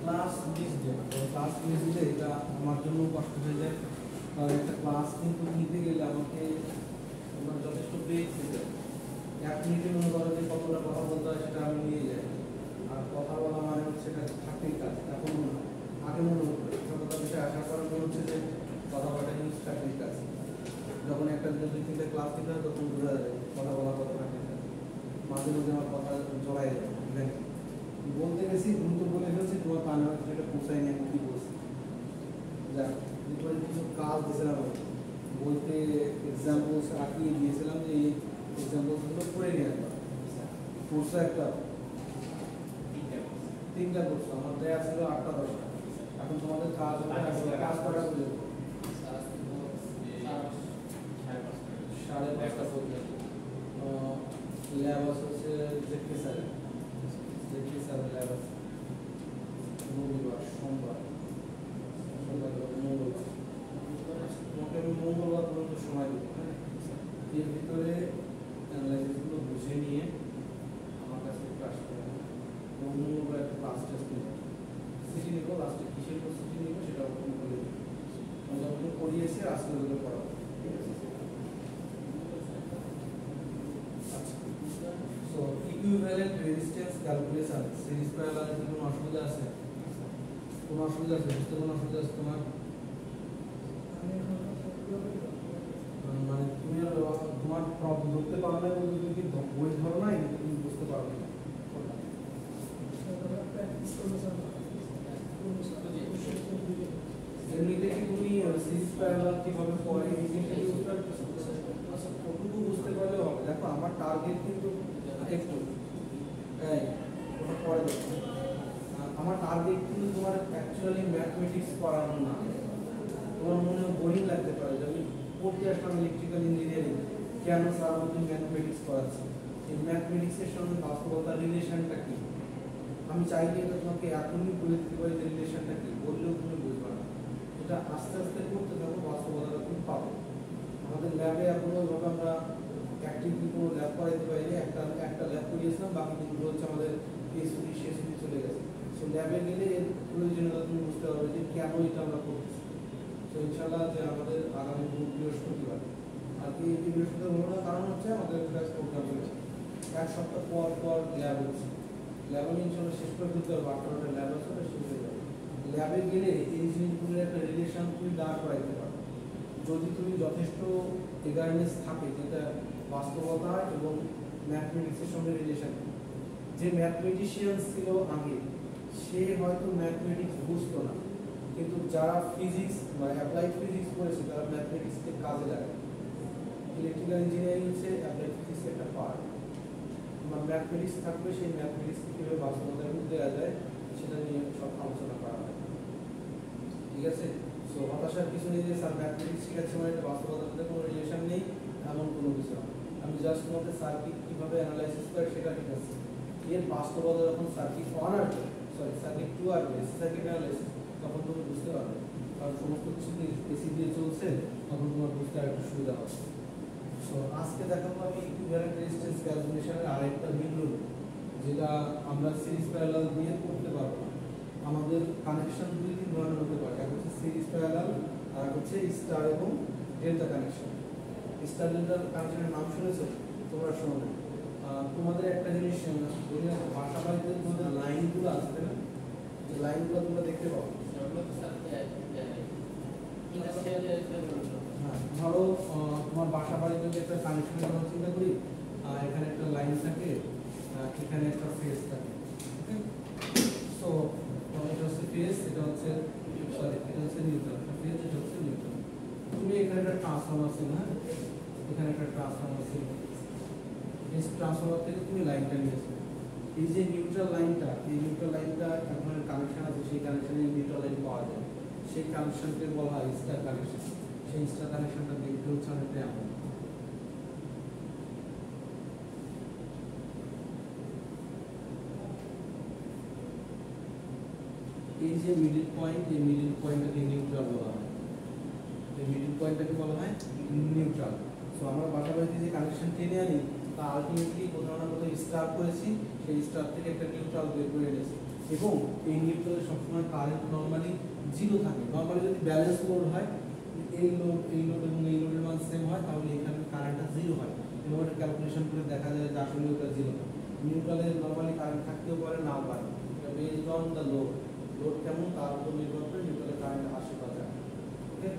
Class miss দেয়, class miss দিলে এটা আমার জন্য কষ্ট হয়ে যায়। কারণ একটা ক্লাস কিন্তু নিতে গেলে আমাকে আমার যথেষ্ট পেজ দিতে হয়। 1 মিনিটে মনে করো যে কতটা কথা বলতে হয় সেটা আমি নিয়ে যাই। আর কথা বলা মানে হচ্ছে এটা চাকরির কাজ। এখন আগে মনে হতো সততার বিষয়ে আসার পরে মনে হচ্ছে যে কথা বলাটা কিন্তু চাকরির কাজ। যখন একটা 2-3টে ক্লাস দিতে হয় তখন বোঝা যায় কথা বলা কত চাকরির কাজ। মাঝে মাঝে আমার কথা জড়াই যায়, বলতে গেছি দ্রুত বলে ফেলছি, তোমার কানে সেটা পৌঁছায় নিয়ে আমি কি বলছি। যাক, এরপরে কিছু কাজ দিয়েছিলাম বইতে, এক্সাম্পলস আঁকিয়ে দিয়েছিলাম যে এই এক্সাম্পলসগুলো পড়ে নিয়ে আসবা। কোর্সে একটা 3টা কোর্স, আমার দেয়া ছিল 8টা 10টা। এখন তোমাদের কাজ কাজ করা হলে 5:30 পর্যন্ত ল্যাব হচ্ছে জেকে স্যার ল্যাব আছে রবিবার সোমবার মঙ্গলবার। তোমাকে আমি মঙ্গলবার পর্যন্ত সময় দেবো। হ্যাঁ, এর ভিতরে অ্যানালাইসিসগুলো বুঝে নিয়ে আমার কাছে একটু আসতে হবে। মঙ্গলবার একটা ক্লাস টেস্ট নেব, সিটি নেবো, লাস্টে কিসের পর সিটি নেবো সেটা ওরকম বলে দেবো। যখন করিয়েছি আজকে ওগুলো পড়াবো, ঠিক আছে? So equivalent resistance calculation series parallel কোনো অসুবিধা আছে? কোনো অসুবিধা আছে? বুঝতে কোনো অসুবিধা আছে তোমার? মানে তুমি তোমার প্রবলেম ধরতে পারো না বলতে তুমি কিন্তু বই ধরো না, কিন্তু তুমি বুঝতে পারো না। এমনিতে কি তুমি সিরিজ প্যারালাল কিভাবে পড়ে এই জিনিসটা ইউজ করতে আচ্ছা কতটুকু বুঝতে পারলে হবে? দেখো আমার টার্গেট কিন্তু একটু ওটা পরে দেখো। আমার টার্গেট কিন্তু তোমার অ্যাকচুয়ালি ম্যাথমেটিক্স পড়ানো না। তোমার মনে বোরিং লাগতে পারে যে আমি পড়তে আসলাম ইলেকট্রিক্যাল ইঞ্জিনিয়ারিং, কেন স্যার আমাকে ম্যাথমেটিক্স পড়াচ্ছে, এই ম্যাথমেটিক্সের সঙ্গে বাস্তবতার রিলেশনটা কী? আমি চাইলে এটা তোমাকে এখনই বলে দিতে পারি যে রিলেশনটা কী, বললেও তুমি বুঝবে না। এটা আস্তে আস্তে করতে থাকো, বাস্তবতাটা তুমি পাবো। আমাদের ল্যাবে এখনো যখন আমরা অ্যাক্টিভিটি কোনো ল্যাব করাইতে পারি, একটা ল্যাব করিয়েছিলাম, বাকি দিনগুলো হচ্ছে আমাদের এই ছুটি শেষ ছুটি চলে গেছে। সো ল্যাবে গেলে এর প্রয়োজনীয়তা তুমি বুঝতে পারবে যে কেন এটা আমরা করতেছি। তো ইনশাআল্লাহ যে আমাদের আগামী বৃহস্পতিবার, আর কি বৃহস্পতিবার হলো না কারণ হচ্ছে আমাদের ক্লাস প্রোগ্রাম চলেছে, 1 সপ্তাহ পর পর ল্যাব হচ্ছে। ল্যাব আমি ইনশাআল্লাহ শেষ করে দিতে পারবো, 8টা ল্যাব আছে শেষ হয়ে যাবে। ল্যাবে গেলে এই জিনিসগুলোর একটা রিলেশন তুমি দাঁড় করাইতে পারো যদি তুমি যথেষ্ট এগারনেস থাকে, যেটা বাস্তবতা এবং ম্যাথমেটিক্সের সঙ্গে রিলেশন। যে ম্যাথমেটিশিয়ান ছিল আগে সে হয়তো ম্যাথমেটিক্স বুঝতো না, কিন্তু যারা ফিজিক্স বা অ্যাপ্লাইড ফিজিক্স করেছে তারা ম্যাথমেটিক্সকে কাজে লাগে। ইলেকট্রিক্যাল ইঞ্জিনিয়ারিং হচ্ছে অ্যাপ্লাইড ফিজিক্সের একটা পার্ট। তোমার ম্যাথমেটিক্স থাকবে, সেই ম্যাথমেটিক্সকে কীভাবে বাস্তবতার রূপ দেওয়া যায় সেটা নিয়ে সব আলোচনা করা হয়, ঠিক আছে? সো হতাশার কিছু নেই যে স্যার ম্যাথমেটিক্স শিখাচ্ছে মানে বাস্তবতার সাথে কোনো রিলেশন নেই, এমন কোনো কিছু না। আমি জাস্ট তোমাদের সার্কিট কীভাবে অ্যানালাইসিস করে সেটা ঠিক আছে, এর বাস্তবতা যখন সার্কিট 1 আসবে, সার্কিট 2 আসবে, সার্কিট অ্যানালাইসিস, তখন তুমি বুঝতে পারবে। কারণ সমস্ত কিছু এসি দিয়ে চলছে, তখন তোমার বুঝতে আর একটু সুবিধা হবে। সো আজকে দেখাবো আমি ইকুইভ্যালেন্ট রেজিস্ট্যান্স ক্যালকুলেশনের আরেকটা ভিন্ন, যেটা আমরা সিরিজ প্যারালাল দিয়ে করতে পারবো। আমাদের কানেকশন 2-3 ধরনের হতে পারে, এক হচ্ছে সিরিজ প্যারালাল, আর হচ্ছে স্টার এবং ডেল্টা কানেকশন। স্টার ডেল্টা কানেকশনের নাম শুনেছো তোমরা? শোনো, তোমাদের একটা জিনিস ভাষা বাড়িতে তোমাদের লাইনগুলো আসবে না, যে লাইনগুলো তোমরা দেখতে পাবো। হ্যাঁ, ধরো তোমার বাসা বাড়ির যদি একটা কানেকশনের কথা চিন্তা করি, এখানে একটা লাইন থাকে, এখানে একটা ফেজ থাকে, তো এটা হচ্ছে ফেজ, এটা হচ্ছে এটা হচ্ছে নিউট্রাল, ফেজ এটা হচ্ছে নিউট্রাল। তুমি এখানে একটা ট্রান্সফরমার ছিল, হ্যাঁ এখানে একটা ট্রান্সফরমার ছিল, এই ট্রান্সফরমার থেকে তুমি লাইনটা নিয়েছো। এই যে নিউট্রাল লাইনটা, এই নিউট্রাল লাইনটা এখন কানেকশন আছে, সেই কানেকশনে নিউট্রাল লাইন পাওয়া যায়, সেই কানেকশনকে বলা হয় স্টার কানেকশন। সেই স্টার কানেকশনটা দেখতে হচ্ছে অনেকটা এমন। এই যে মিডল পয়েন্ট, এই মিডল পয়েন্টটাকে নিউট্রাল বলা হয়, এই মিডল পয়েন্টটাকে বলা হয় নিউট্রাল। সো আমরা বাসা বাড়িতে যে কানেকশন টেনে আনি তা আলটিমেটলি কোথাও না কোথাও স্টার করেছি, সেই স্টার থেকে একটা নিউট্রাল বের করে এনেছি। এবং এই নিউট্রালে সবসময় কারেন্ট নর্মালি জিরো থাকে। নর্মালি যদি ব্যালেন্স লোড হয়, এই লোড এবং এই লোডের মান সেম হয়, তাহলে এখানে কারেন্টটা জিরো হয় এবং এটা ক্যালকুলেশন করে দেখা যায় যে আসলে ওটা জিরো। নিউট্রালে নর্মালি কারেন্ট থাকতেও পারে, নাও পারে, based on the load. Load কেমন তার উপর নির্ভর করে নিউট্রালে কারেন্ট আসে বা যায়। ওকে,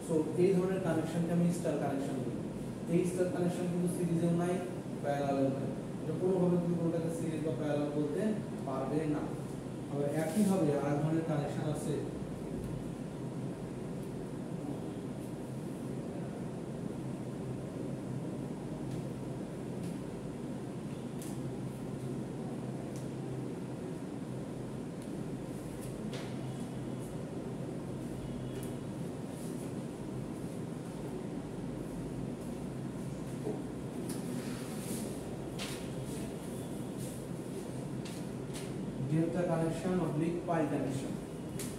সো এই ধরনের কানেকশনকে আমি স্টার কানেকশন বলি। এই স্টার কানেকশন কিন্তু সিরিজেও নাই, প্যারালালেও নাই। এটা কোনোভাবে কিন্তু কোনোটাকে সিরিজ বা প্যারালাল বলতে পারবে না। আবার একইভাবে আর ধরনের কানেকশন আছে, ডেল্টা কানেকশন অবলিক পাই কানেকশন।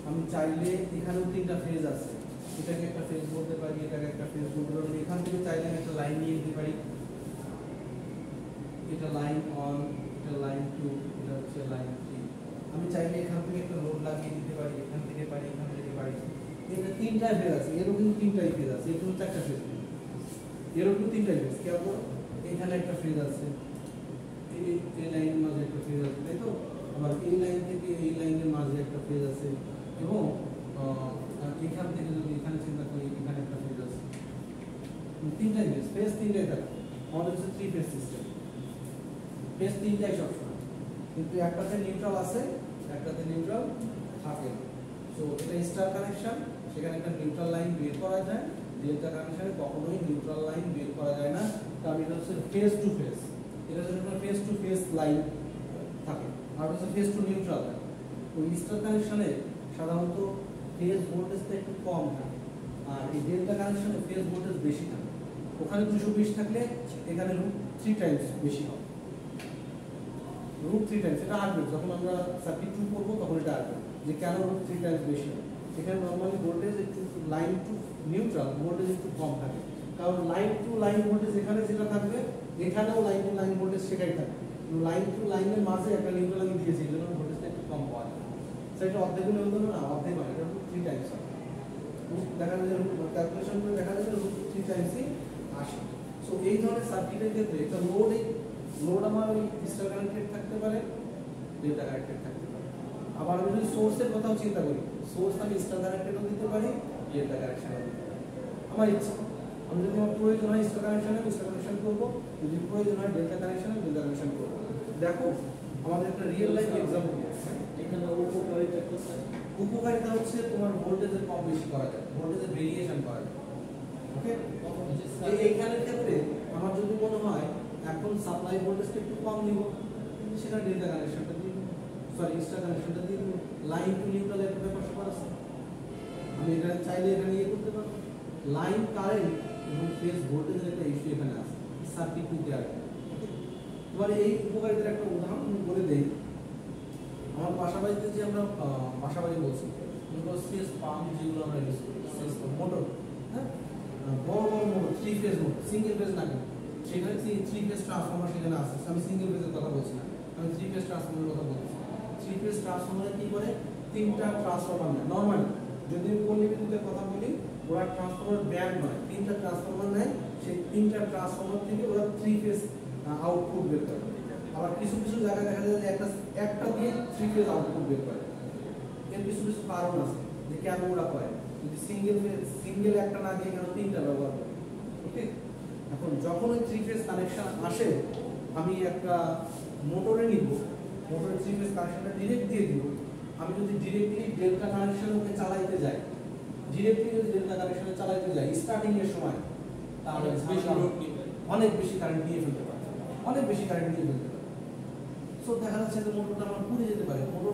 আমি চাইলে এখানেও তিনটা ফেজ আছে, এটাকে একটা ফেজ বলতে পারি, এটাকে একটা ফেজ বলতে পারি। এখান থেকে চাইলে একটা লাইন নিয়ে নিতে পারি, এটা লাইন 1, এটা লাইন 2, এটা হচ্ছে লাইন 3। আমি চাইলে এখান থেকে একটা লোড লাগিয়ে দিতে পারি, এখান থেকে পারি, এখান থেকে পারি। এটা তিনটা ফেজ আছে, এরও কিন্তু তিনটাই ফেজ আছে, এটা হচ্ছে একটা ফেজ, এরও কিন্তু তিনটাই ফেজ। কেবল এখানে একটা ফেজ আছে, এই লাইনের মাঝে একটা ফেজ আছে, তাই তো? আবার এই লাইন থেকে এই লাইনের মাঝে একটা ফেজ আছে, এবং এখান থেকে যদি এখানে চিন্তা করি, এখানে একটা ফেজ আছে। তিনটাই ফেজ, ফেজ তিনটাই থাকে। আমাদের হচ্ছে 3 ফেজ সিস্টেম, ফেজ তিনটাই সবসময়, কিন্তু একটাতে নিউট্রাল আছে, একটাতে নিউট্রাল থাকে না। সো এটা স্টার কানেকশন, সেখানে একটা নিউট্রাল লাইন বের করা যায়। ডেল্টা কানেকশনে কখনোই নিউট্রাল লাইন বের করা যায় না, কারণ এটা হচ্ছে ফেজ টু ফেজ। এটা হচ্ছে ফেজ টু ফেজ লাইন থাকে, আর হচ্ছে ফেজ টু নিউট্রাল লাইন। ওই স্টার কানেকশনে সাধারণত ফেজ ভোল্টেজটা একটু কম থাকে, আর এই ডেল্টা কানেকশনে ফেজ ভোল্টেজ বেশি থাকে। ওখানে 220 থাকলে এখানে √3 টাইমস বেশি হবে, √3 টাইমস। এটা আসবে যখন আমরা সার্কিট 2 করবো, তখন এটা আসবে যে কেন √3 টাইমস বেশি হবে। এখানে নর্মালি ভোল্টেজ একটু লাইন টু নিউট্রাল ভোল্টেজ একটু কম থাকে, কারণ লাইন টু লাইন ভোল্টেজ এখানে যেটা থাকবে, এখানেও লাইন টু লাইন ভোল্টেজ সেটাই থাকবে। লাইন টু লাইনের মাঝে একটা নিউট্রাল আমি দিয়েছি, এই জন্য ভোল্টেজটা একটু কম পাওয়া যায়। সেটা অর্ধেক হলে হতো না, অর্ধেক হয়, এটা √3 টাইমস হয়। দেখা যায় ক্যালকুলেশন করে দেখা যায় √3 টাইমসই আসে। সো এই ধরনের সার্কিটের ক্ষেত্রে একটা লোড আমার ওই স্টার কানেক্টেড থাকতে পারে, ডেল্টা কানেক্টেড থাকতে পারে। আবার আমি যদি সোর্সের কথাও চিন্তা করি, সোর্স আমি স্টার কানেক্টেডও দিতে পারি, ডেল্টা কানেকশনও দিতে পারি, আমার ইচ্ছা। আমি যদি আমার প্রয়োজন হয় স্টার কানেকশনে স্টার কানেকশন করবো, যদি প্রয়োজন হয় ডেল্টা কানেকশনে ডেল্টা কানেকশন করবো। দেখো আমাদের একটা রিয়েল লাইফ এক্সাম্পল, এখানে উপকারিতা হচ্ছে তোমার ভোল্টেজের কম বেশি করা যায়, ভোল্টেজের ভেরিয়েশন করা যায়। ওকে, এইখানের ক্ষেত্রে আমার যদি মনে হয় এখন সাপ্লাই ভোল্টেজটা একটু কম নিব, সেখানে ডেল্টা কানেকশনটা দিয়ে দেবো, সরি স্টার কানেকশনটা দিয়ে দেবো। লাইন টু নিউট্রাল একটা ব্যাপার স্যাপার আছে, আমি এখানে চাইলে এখানে ইয়ে করতে পারবো। লাইন কারেন্ট এবং ফেজ ভোল্টেজের একটা ইস্যু এখানে আছে, সার্কিট টু দেওয়ার। এবার এই উপকারিতার একটা উদাহরণ বলে দেই। আমার বাসাবাড়িতে যে আমরা বাসাবাড়ি বলছি, সিএস পাম্প যেগুলো আমরা ইউজ করি, সিএস মোটর, হ্যাঁ, বড় বড় motor, 3 phase motor, single phase না, সেখানে 3 ফেজ ট্রান্সফরমার সেখানে আছে। আমি সিঙ্গেল ফেজের কথা বলছি না, আমি 3 ফেজ ট্রান্সফরমারের কথা বলছি। 3 ফেজ ট্রান্সফরমারে কি করে, 3টা ট্রান্সফরমার নেয় নর্মালি। যদি পল্লী বিদ্যুতের কথা বলি, ওরা ট্রান্সফরমার ব্যান্ড নয়, 3টা ট্রান্সফরমার নেয়, সেই 3টা ট্রান্সফরমার থেকে ওরা 3 ফেজ আউটপুট বের করে। আবার কিছু কিছু জায়গায় দেখা যায় যে একটা দিয়ে 3 ফেজ আউটপুট বের করে। এর কিছু কিছু কারণ আছে যে কেন ওরা করে, যদি সিঙ্গেল একটা না দিয়ে কেন 3টা ব্যবহার করে। ওকে, এখন যখন ওই 3 ফেজ কানেকশন আসে, আমি একটা মোটরে নিব, মোটরের 3 ফেজ কানেকশনটা ডিরেক্ট দিয়ে দিব। আমি যদি ডিরেক্টলি ডেল্টা কানেকশনকে চালাইতে যাই, ডিরেক্টলি যদি ডেল্টা কানেকশনে চালাইতে যাই স্টার্টিং এর সময়, তাহলে অনেক বেশি কারেন্ট নিয়ে ফেলতে পারে, অনেক বেশি কারেন্ট নিয়ে ফেলতে পারে। সো দেখা যাচ্ছে যে মোটরটা আমার পুড়ে যেতে পারে। মোটর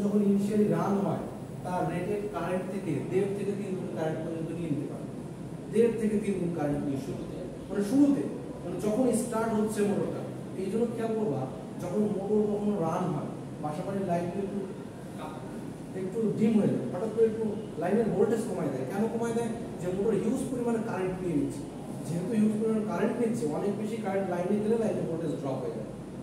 যখন ইনিশিয়ালি রান হয়, তার রেটেড কারেন্ট থেকে 1.5 থেকে 3 গুণ কারেন্ট পর্যন্ত নিয়ে নিতে পারে। 1.5 থেকে 3 গুণ কারেন্ট নিয়ে শুরুতে, মানে যখন স্টার্ট হচ্ছে মোটরটা। এই জন্য খেয়াল করবা, যখন মোটর কখনো রান হয়, বাসাবাড়ির লাইটগুলো একটু ডিম হয়ে যায়, হঠাৎ করে একটু লাইনের ভোল্টেজ কমায় দেয়। কেন কমায় দেয়? যে মোটর হিউজ পরিমাণে কারেন্ট নিয়ে নিচ্ছে। যেহেতু হিউজ পরিমাণে কারেন্ট নিচ্ছে, অনেক বেশি কারেন্ট লাইনে দিলে লাইনের ভোল্টেজ ড্রপ হয়ে যায়।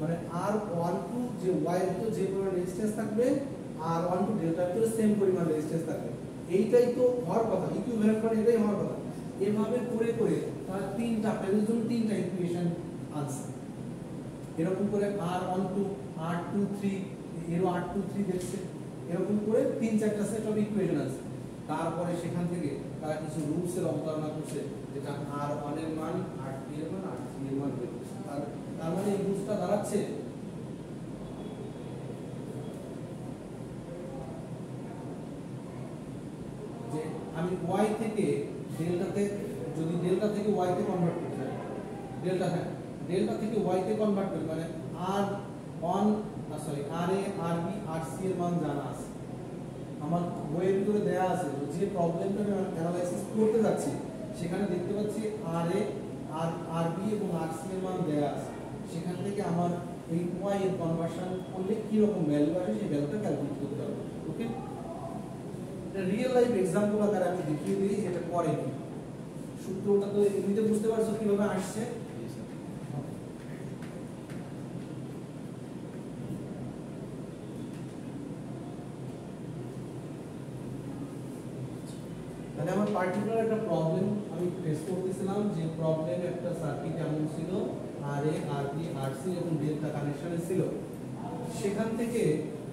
মানে R12 যে y এর ভিতর যে পরিমাণ রেজিস্ট্যান্স থাকবে R12 ডেল্টার ভিতরে সেম পরিমাণ রেজিস্ট্যান্স থাকবে। এইটাই তো হওয়ার কথা, ইকুইভ্যালেন্ট মানে এটাই হওয়ার কথা। এভাবে করে করে তার তিনটা প্যানেলের জন্য তিনটা ইকুয়েশন আনসার। এরকম করে R12 R23 এরও R23 দেখছে, এরকম করে তিন চারটা সেট অফ ইকুয়েশন আছে। তারপরে সেখান থেকে তারা কিছু রুলসের অবতারণা করছে, যেটা R1 এর মান R2 এর মান R3 এর মান বের করছে। তার মানে এই রুলসটা দাঁড়াচ্ছে যে আমি y থেকে ডেল্টাতে, যদি ডেল্টা থেকে y তে কনভার্ট করতে চাই, ডেল্টা হ্যাঁ ডেল্টা থেকে y তে কনভার্ট করি, মানে R1 sorry RA RB RC এর মান জানা আছে, আমার বইয়ের ভিতরে দেয়া আছে। যে প্রবলেমটা আমি অ্যানালাইসিস করতে যাচ্ছি সেখানে দেখতে পাচ্ছি RA RB এবং RC এর মান দেয়া আছে। সেখান থেকে আমার এই y এর কনভার্সন করলে কি রকম ভ্যালু আসে সেই ভ্যালুটা ক্যালকুলেট করতে হবে। ওকে, এটা রিয়েল লাইফ एग्जांपल আকারে আমি দেখিয়ে দিই যেটা করে কি। সূত্রটা তো এমনিতে বুঝতে পারছো কিভাবে আসছে। মানে আমার পার্টিকুলার একটা প্রবলেম আমি ফেস করতেছিলাম, যে প্রবলেম একটা সার্কিট এমন ছিল RA RB RC এবং ডেল্টা কানেকশনে ছিল। সেখান থেকে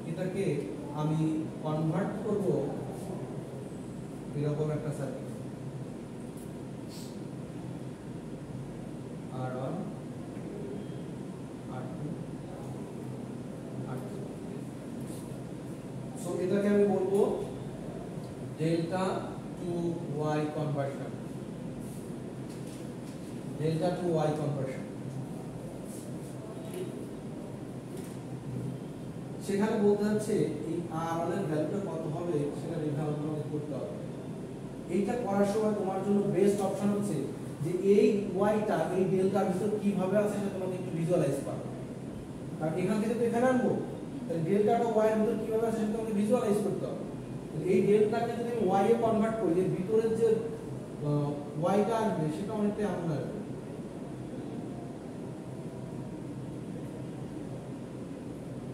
এটাকে আমি কনভার্ট করব এরকম একটা circuit, R1 R2 R3। So এটাকে আমি বলবো delta to y conversion, delta to y conversion. সেখানে বলতে হচ্ছে এই R1 এর ভ্যালুটা কত হবে সেটা নির্ধারণ করতে হবে। এইটা করার সময় তোমার জন্য বেস্ট অপশন হচ্ছে যে এই ওয়াইটা এই ডেল্টার ভিতর কিভাবে আছে সেটা তোমাকে একটু ভিজুয়ালাইজ করো। কারণ এখান থেকে তো এখানে আনবো, তাহলে ডেল্টাটা ওয়াই এর ভিতর কিভাবে আছে সেটা তোমাকে ভিজুয়ালাইজ করতে হবে। এই ডেল্টাকে যদি আমি ওয়াই এ কনভার্ট করি, এর ভিতরের যে ওয়াইটা আসবে সেটা অনেকটা এমন আসবে।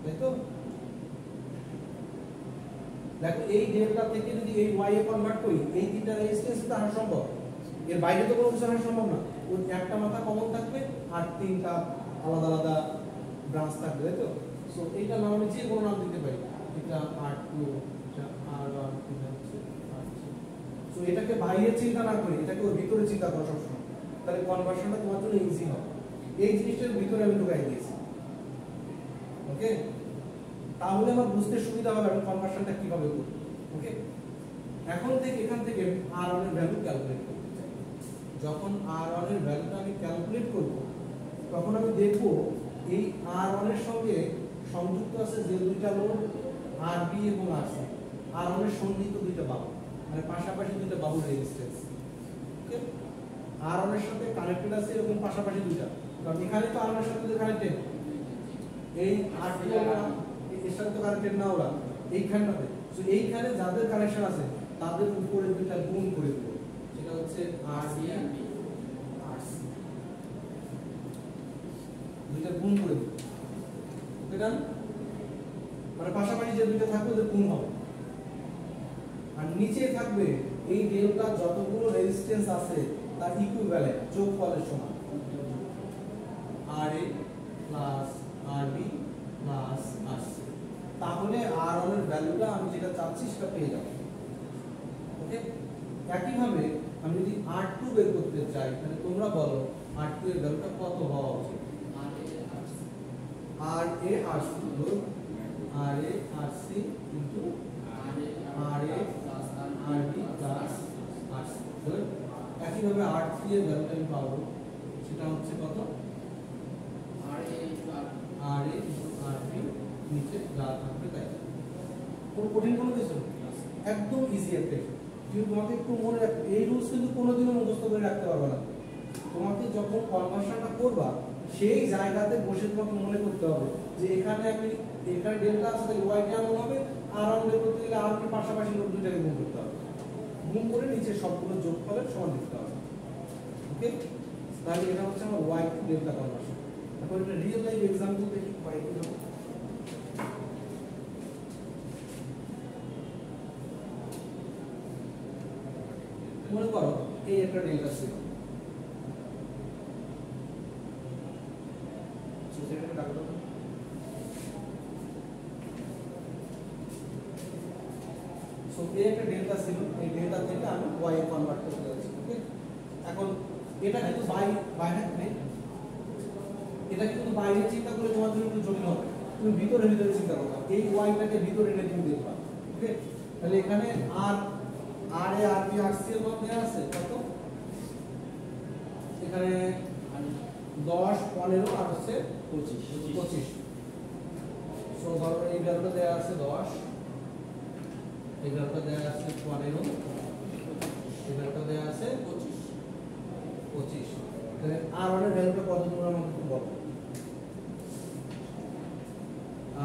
তাই তো দেখো এই ডেল্টা থেকে যদি এই y এ কনভার্ট করি, এই তিনটা রেজিস্ট্যান্স তো আনা সম্ভব, এর বাইরে তো কোনো কিছু আনা সম্ভব না। ওই একটা মাথা কমন থাকবে আর তিনটা আলাদা আলাদা ব্রাঞ্চ থাকবে, তাই তো। সো এইটা নাম আমি যে কোনো নাম দিতে পারি, এটা R2 এটা R1 এটা হচ্ছে R3। সো এটাকে বাইরে চিন্তা না করি, এটাকে ওর ভিতরে চিন্তা করো সবসময়, তাহলে কনভার্সনটা তোমার জন্য ইজি হবে। এই জিনিসটার ভিতরে আমি ঢুকাই দিয়েছি। ওকে, তাহলে আমার বুঝতে সুবিধা হবে আমি কনভার্সনটা কিভাবে করব। ওকে, এখন থেকে এখান থেকে R1 এর ভ্যালু ক্যালকুলেট করতে চাই। যখন R1 এর ভ্যালুটা আমি ক্যালকুলেট করব তখন আমি দেখব এই R1 এর সঙ্গে সংযুক্ত আছে যে দুইটা লোড RB এবং RC, R1 এর সন্নিহিত দুইটা বাহু, মানে পাশাপাশি দুইটা বাহু রেজিস্ট্যান্স। ওকে, R1 এর সাথে কানেক্টেড আছে এরকম পাশাপাশি দুইটা, কারণ এখানে তো R1 এর সাথে কানেক্টেড, এই R2 এর সাথে তো কানেক্টেড না ওরা এইখানটাতে। সো এইখানে যাদের কানেকশন আছে তাদের উপরে দুইটা গুণ করে দেব, সেটা হচ্ছে RB RC, দুইটা গুণ করে দেব। এটা মানে পাশাপাশি যে দুইটা থাকবে ওদের গুণ হবে। আর নিচে থাকবে এই ডেল্টা যতগুলো রেজিস্ট্যান্স আছে তার ইকুইভ্যালেন্ট যোগফলের সমান, RA plus RB plus RC। তাহলে R1 এর ভ্যালুটা আমি যেটা চাচ্ছি সেটা পেয়ে যাব। ওকে, একইভাবে আমি যদি R2 বের করতে চাই তাহলে তোমরা বলো R2 এর ভ্যালুটা কত হওয়া উচিত। RA RC হলো RA RC into RA plus RB plus RC। একইভাবে R3 এর ভ্যালুটা আমি পাবো, সেটা হচ্ছে কত RA RB নিচে যা থাকবে তাই। কোনো কঠিন কোনো কিছু একদম ইজি একটা, কিন্তু তোমাকে একটু মনে রাখতে এই রুলস কিন্তু কোনোদিনও মুখস্থ করে রাখতে পারবে না। তোমাকে যখন কনভার্সনটা করবা সেই জায়গাতে বসে তোমাকে মনে করতে হবে যে এখানে আমি এখানে ডেল্টা আছে তাহলে ওয়াইটা এমন হবে, আর অন বের করতে গেলে আর কি পাশাপাশি লোড দুইটাকে গুণ করতে হবে, গুণ করে নিচে সবগুলো যোগফলের সমান লিখতে হবে। ওকে, তাহলে এটা হচ্ছে আমার ওয়াই টু ডেল্টা কনভার্সন। এখন একটা রিয়েল লাইফ এক্সাম্পল দেখি কয়েকদিন মনে করো এই একটা ডেল্টা ছিল সো এই একটা ডেল্টা ছিল, এই ডেল্টা থেকে আমি y এ কনভার্ট করতে যাচ্ছি। ওকে, এখন এটা কিন্তু বাইরে এটা কিন্তু বাইরে চিন্তা করে তোমার জন্য একটু জটিল হবে, তুমি ভিতরে ভিতরে চিন্তা করবে, এই ওয়াইটাকে ভিতরে এনে তুমি দেখবা। ওকে, তাহলে এখানে আর আর এ আর বি আর সি এর মধ্যে আছে কত, এখানে 10 15 আর হচ্ছে 25। সো ধরো এই ভ্যালুটা দেয়া আছে 10, এই ভ্যালুটা দেয়া আছে 15, এই ভ্যালুটা দেয়া আছে 25। তাহলে আর ওয়ান এর ভ্যালুটা কত তোমরা আমাকে একটু বলো,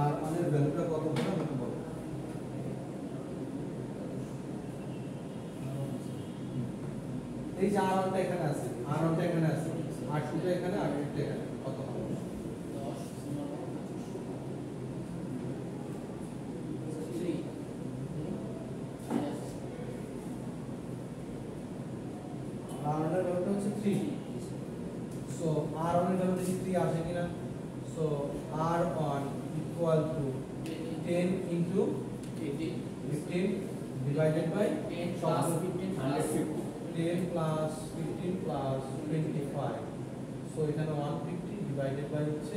আর ওয়ান এর ভ্যালুটা কত তোমরা আমাকে বলো। এই যে আর ওয়ানটা এখানে আছে, আর ওয়ানটা এখানে আছে, আর টুটা এখানে, আর টুটা এখানে, কত হবে? 10 আর ওয়ান এর ভ্যালুটা হচ্ছে 3। সো আর ওয়ান এর ভ্যালু দেখি 3 আসে কিনা। So r1 equal to 10 into 15 divided by 10 plus 15 plus 10 plus 15 plus 25। So এখানে 150 divided by হচ্ছে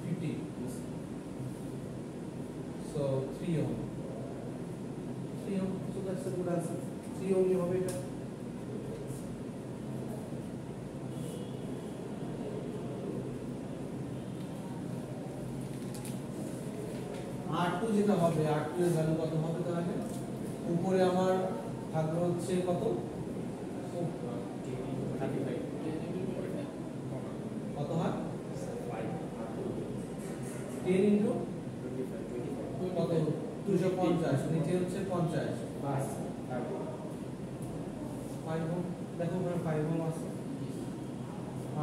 50। So 3 ohm। 3 ohm, so that's a good answer। 3 ohm হবে এটা। R2 যেটা হবে, R2 এর ভ্যালু কত হবে তাহলে? উপরে আমার থাকবে হচ্ছে কত? কত হয়? 10 ইনটু কত? 250, নিচে হচ্ছে 50। 5 ওহম, দেখো ওখানে 5 ওহম আছে।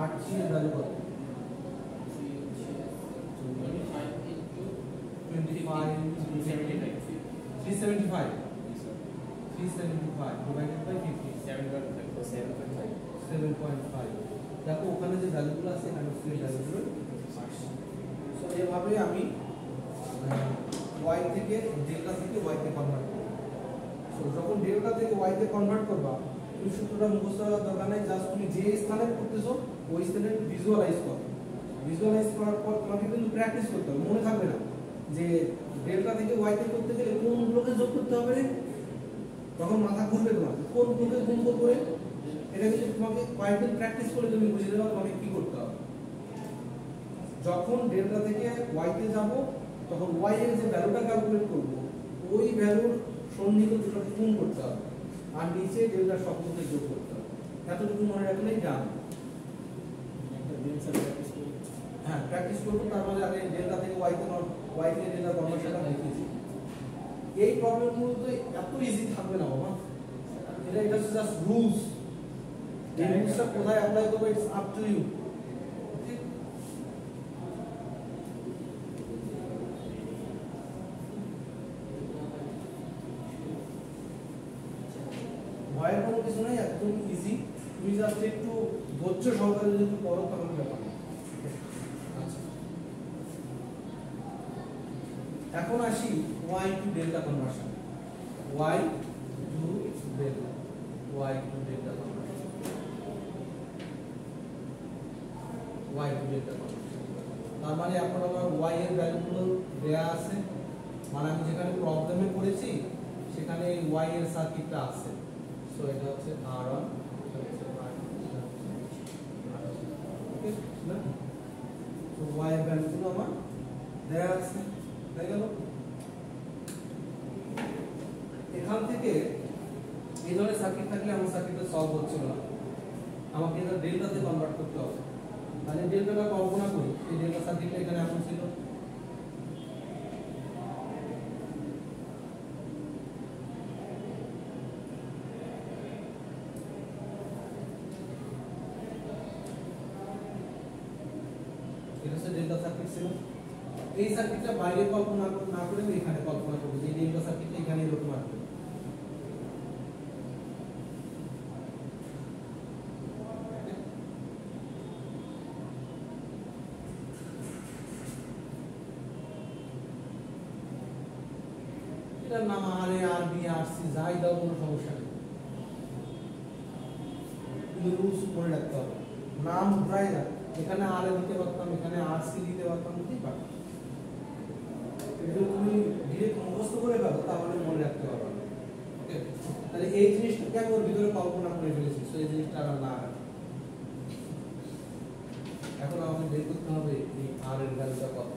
R3 এর ভ্যালু কত? 25 375 divided by 50 7.5। দেখো ওখানে যে ভ্যালুগুলো আছে এখানে সেই ভ্যালুগুলো আসছে। সো এভাবে আমি y থেকে ডেল্টা থেকে y তে কনভার্ট করব। সো যখন ডেল্টা থেকে y তে কনভার্ট করবা, তুমি সূত্রটা মুখস্থ করার দরকার নাই, জাস্ট তুমি যে স্থানে করতেছো ওই স্থানে ভিজুয়ালাইজ করো। ভিজুয়ালাইজ করার পর তোমাকে কিন্তু প্র্যাকটিস করতে হবে, মনে থাকবে না যে ডেল্টা থেকে y তে করতে গেলে কোনগুলোকে যোগ করতে হবে রে, তখন মাথা ঘুরবে তোমার কোনগুলোকে গুণ করে। এটা কিন্তু তোমাকে কয়েকদিন প্র্যাকটিস করলে তুমি বুঝে যাবে তোমাকে কি করতে হবে। যখন ডেল্টা থেকে y তে যাব তখন y এর যে ভ্যালুটা ক্যালকুলেট করব ওই ভ্যালুর সন্নিহিত দুটোকে গুণ করতে হবে, আর নিচে ডেল্টার শব্দকে যোগ করতে হবে। এতটুকু মনে রাখলেই জান। হ্যাঁ, প্র্যাকটিস করবো, তারপরে আমি ডেল্টা থেকে y তে y থেকে ডেল্টা কনভার্সনটা দেখিয়েছি। এই প্রবলেমগুলো তো এত ইজি থাকবে না বাবা, এটা হচ্ছে জাস্ট রুলস। এই রুলসটা কোথায় অ্যাপ্লাই করবে ইটস আপ টু ইউ। ভয়ের কোনো কিছু নেই, একদম ইজি। তুমি জাস্ট একটু ধৈর্য সহকারে যদি পড়ো তাহলে ব্যাপার। আচ্ছা, এখন আসি y to delta conversion. y to delta, y to delta conversion, y to delta conversion. তার মানে এখন আমার y এর ভ্যালুগুলো দেয়া আছে, মানে আমি যেখানে প্রবলেমে করেছি সেখানে এই y এর সার্কিটটা আছে। সো এটা হচ্ছে R1, এটা হচ্ছে R2, ওকে না? তো y এর ভ্যালুগুলো আমার দেয়া আছে, হয়ে গেল। এখান থেকে এই ধরনের সার্কিট থাকলে আমার সার্কিটটা সলভ হচ্ছিল না, আমাকে এটা ডেল্টাতে কনভার্ট করতে হবে। তাহলে ডেল্টাটা কল্পনা করি, এই ডেল্টা সার্কিটটা এখানে এখন ছিল, এই সার্কিটটা বাইরে কল্পনা না করে আমি এখানে কল্পনা করব যে ডেল্টা সার্কিটটা এখানে এরকম আসবে। এটার নাম আর এ আর বি আর সি যাই দাও কোনো সমস্যা নেই, কিন্তু রুলস মনে রাখতে হবে। নাম প্রায় না, এখানে আর এ দিতে পারতাম, এখানে আর সি দিতে পারতাম, দিতেই পারতাম। যদি তুমি ডিরেক্ট মুখস্থ করে ফেলো তাহলে মনে রাখতে পারবে। ওকে, তাহলে এই জিনিসটাকে আমি ওর ভিতরে কল্পনা করে ফেলেছি, সো এই জিনিসটা আর না। এখন আমাকে বের করতে হবে এই আর এর ভ্যালুটা কত,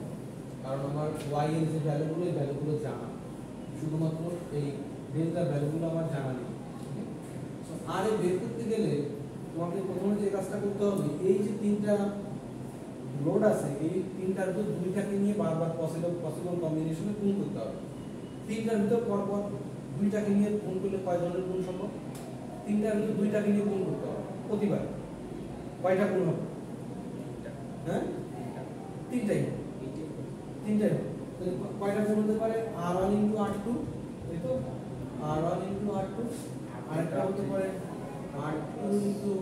কারণ আমার ওয়াই এর যে ভ্যালুগুলো এই ভ্যালুগুলো জানা, শুধুমাত্র এই ডেল্টার ভ্যালুগুলো আমার জানা নেই। সো আর এ বের করতে গেলে তোমাকে প্রথমে যে কাজটা করতে হবে, এই যে তিনটা লোড আছে এই তিনটার ভিতর দুইটাকে নিয়ে বারবার পসিবল কম্বিনেশনে গুণ করতে হবে। তিনটার ভিতর পরপর দুইটাকে নিয়ে গুণ করলে কয় ধরনের গুণ সম্ভব? তিনটার ভিতর দুইটাকে নিয়ে গুণ করতে হবে প্রতিবার। কয়টা গুণ হবে? হ্যাঁ, তিনটাই তিনটাই হবে। তাহলে কয়টা গুণ হতে পারে? R1 * R2, এই তো R1 * R2, আরেকটা হতে পারে R2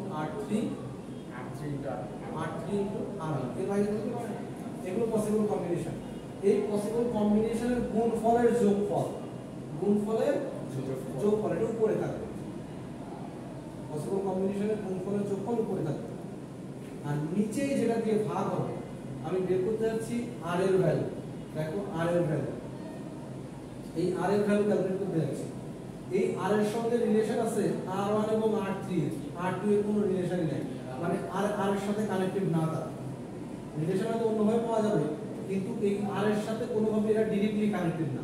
* R3, R3 * R1। এর বাইরে হতে পারে? এগুলো পসিবল কম্বিনেশন। এই পসিবল কম্বিনেশনের গুণফলের যোগফল, গুণফলের যোগফল এটা উপরে থাকবে। পসিবল কম্বিনেশনের গুণফলের যোগফল উপরে থাকবে, আর নিচে যেটা দিয়ে ভাগ হবে আমি বের করতে যাচ্ছি আর এর ভ্যালু। দেখো আর এর ভ্যালু, এই আর এর ভ্যালু ক্যালকুলেট করতে যাচ্ছি। এই আর এর সঙ্গে রিলেশন আছে R1 এবং R3, R2 এর কোনো রিলেশনই নেই, মানে আর এর সাথে কানেক্টেড না। তার রিলেশন হয়তো অন্যভাবে পাওয়া যাবে, কিন্তু এই আর এর সাথে কোনোভাবে এটা ডাইরেক্টলি কানেক্টেড না।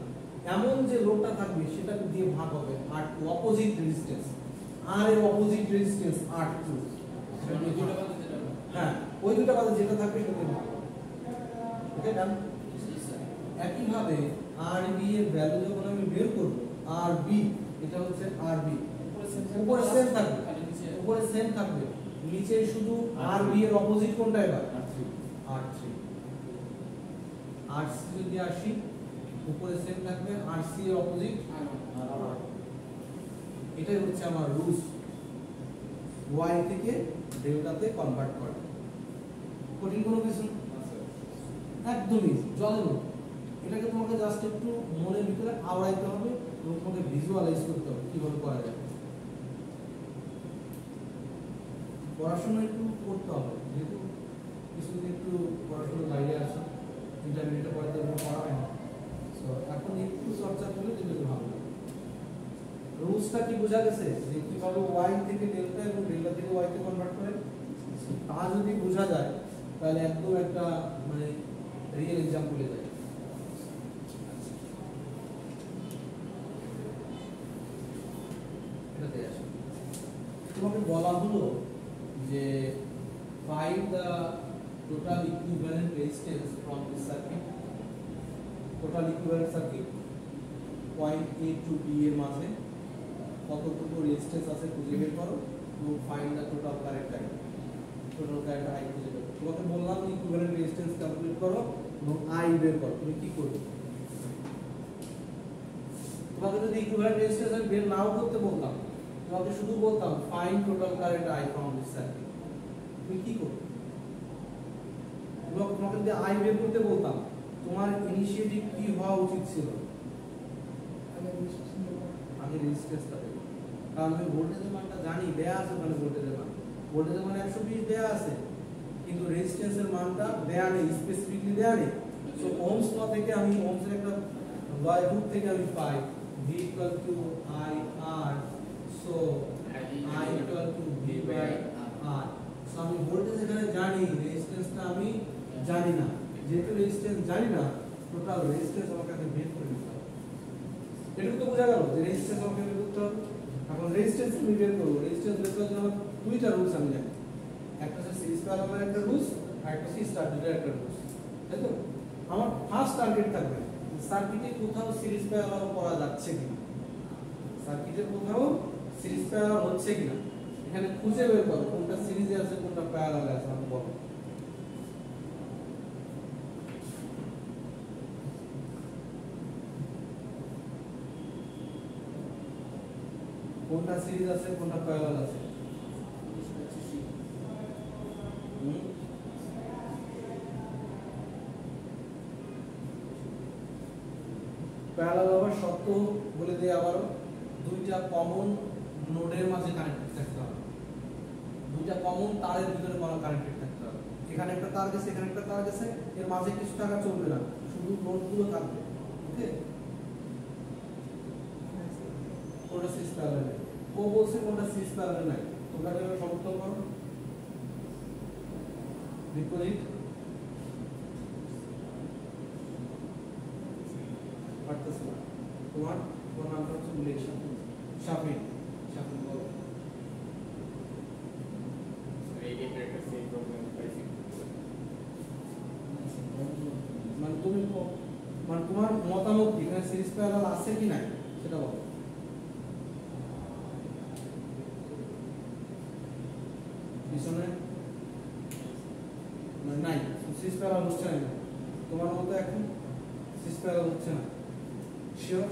এমন যে লোডটা থাকবে সেটা দিয়ে ভাগ হবে R2, অপোজিট রেজিস্ট্যান্স, আর এর অপোজিট রেজিস্ট্যান্স R2। হ্যাঁ, ওই দুটো বাদে যেটা থাকবে সেটা ভাগ। ওকে, ডান। একইভাবে RB এর ভ্যালু যখন আমি বের করব, RB এটা হচ্ছে RB, উপরে সেম থাকবে, উপরে সেম থাকবে, নিচে শুধু RB এর অপোজিট কোনটা? এবার R3। RC যদি আসি উপরে সেম থাকবে, RC এর অপোজিট R1। এটাই হচ্ছে আমার রুলস, Y থেকে ডেল্টাতে কনভার্ট করা। কঠিন কোনো কিছু একদমই জলের মতো। এটাকে তোমাকে জাস্ট একটু মনের ভিতরে আওড়াইতে হবে এবং তোমাকে ভিজুয়ালাইজ করতে হবে কিভাবে করা যায়। পড়াশোনা একটু করতে হবে, যেহেতু কিছুদিন একটু পড়াশোনার বাইরে আসা, ইন্টারমিডিয়েটে পড়াতে পড়া হয় না, সো এখন একটু চর্চা করলে যেটা ভালো হবে। রুলসটা কি বোঝা গেছে যে কিভাবে ওয়াই থেকে ডেল্টা এবং ডেল্টা থেকে ওয়াই তে কনভার্ট করে? তা যদি বোঝা যায় তাহলে একদম একটা মানে রিয়েল এক্সাম্পলে যায়। এটাতে আসে তোমাকে বলা হলো যে find the total equivalent resistance from this circuit, total equivalent circuit point A to B এর মাঝে কতটুকু রেজিস্ট্যান্স আছে খুঁজে বের করো এবং find the total current I, total current I খুঁজে বের করো। তোমাকে বললাম ইকুইভ্যালেন্ট রেজিস্ট্যান্স ক্যালকুলেট করো এবং I বের করো। তুমি কি করবে? তোমাকে যদি ইকুইভ্যালেন্ট রেজিস্ট্যান্স আমি বের নাও করতে বলতাম, তোমাকে শুধু বলতাম find total current I from this circuit, তুমি কি করবে? তোমাকে যদি I বের করতে বলতাম, তোমার ইনিশিয়েটিভ কি হওয়া উচিত ছিল? আগে রেজিস্ট্যান্সটা দেব, কারণ আমি ভোল্টেজের মানটা জানি, দেয়া আছে ওখানে ভোল্টেজের মান, ভোল্টেজের মান 120 দেয়া আছে, কিন্তু রেজিস্ট্যান্সের মানটা দেয়া নেই, স্পেসিফিকলি দেয়া নেই। সো ওহমস ল থেকে আমি ওহমসের একটা লয়ের রূপ থেকে আমি পাই V = IR, so I = V by R। So আমি ভোল্টেজ এখানে জানি, রেজিস্ট্যান্সটা আমি জানি না। যেহেতু রেজিস্ট্যান্স জানি না, টোটাল রেজিস্ট্যান্স আমাকে আগে বের করে নিতে হবে। এটা তো বোঝা গেল যে রেজিস্ট্যান্স আমাকে বের করতে হবে। এখন রেজিস্ট্যান্স আমি বের করব, রেজিস্ট্যান্স বের করার জন্য দুইটা রুলস আমি জানি, একটা হচ্ছে সিরিজ প্যারালাল একটা রুলস, আর একটা হচ্ছে স্টার ডিটার একটা রুলস, তাই তো? আমার ফার্স্ট টার্গেট থাকবে সার্কিটে কোথাও সিরিজ প্যারালাল করা যাচ্ছে কিনা, সার্কিটের কোথাও সিরিজ প্যারালাল হচ্ছে কিনা এখানে খুঁজে বের করো, কোনটা সিরিজে আছে কোনটা প্যারালালে আছে। আমি বলো কোনটা সিরিজ আছে কোনটা প্যারালাল আছে প্যারালাল হওয়ার শর্ত বলে দেই আবার দুইটা কমন নোডের মাঝে কানেক্টেড থাকতে হবে দুইটা কমন তারের ভিতরে কোনো কানেক্টেড থাকতে হবে এখানে একটা তার গেছে এখানে একটা তার গেছে এর মাঝে কিছু টাকা চলবে না শুধু নোডগুলো থাকবে ওকে কোনটা সিরিজ প্যারালাল ও বলছে কোনটা সিরিজ প্যারালাল নাই তোমরা এটা সমর্থন করো বিপরীত পারতেছ না তোমার নামটা হচ্ছে ইলেকশন শাফি শাফি বলো মানে তুমি মানে তোমার মতামত কি এখানে সিরিজ প্যারালাল আছে কি নাই সেটা বলো পিছনে মানে নাই সিরিজ প্যারালাল হচ্ছে না তোমার মতো এখন সিরিজ প্যারালাল হচ্ছে না শিওর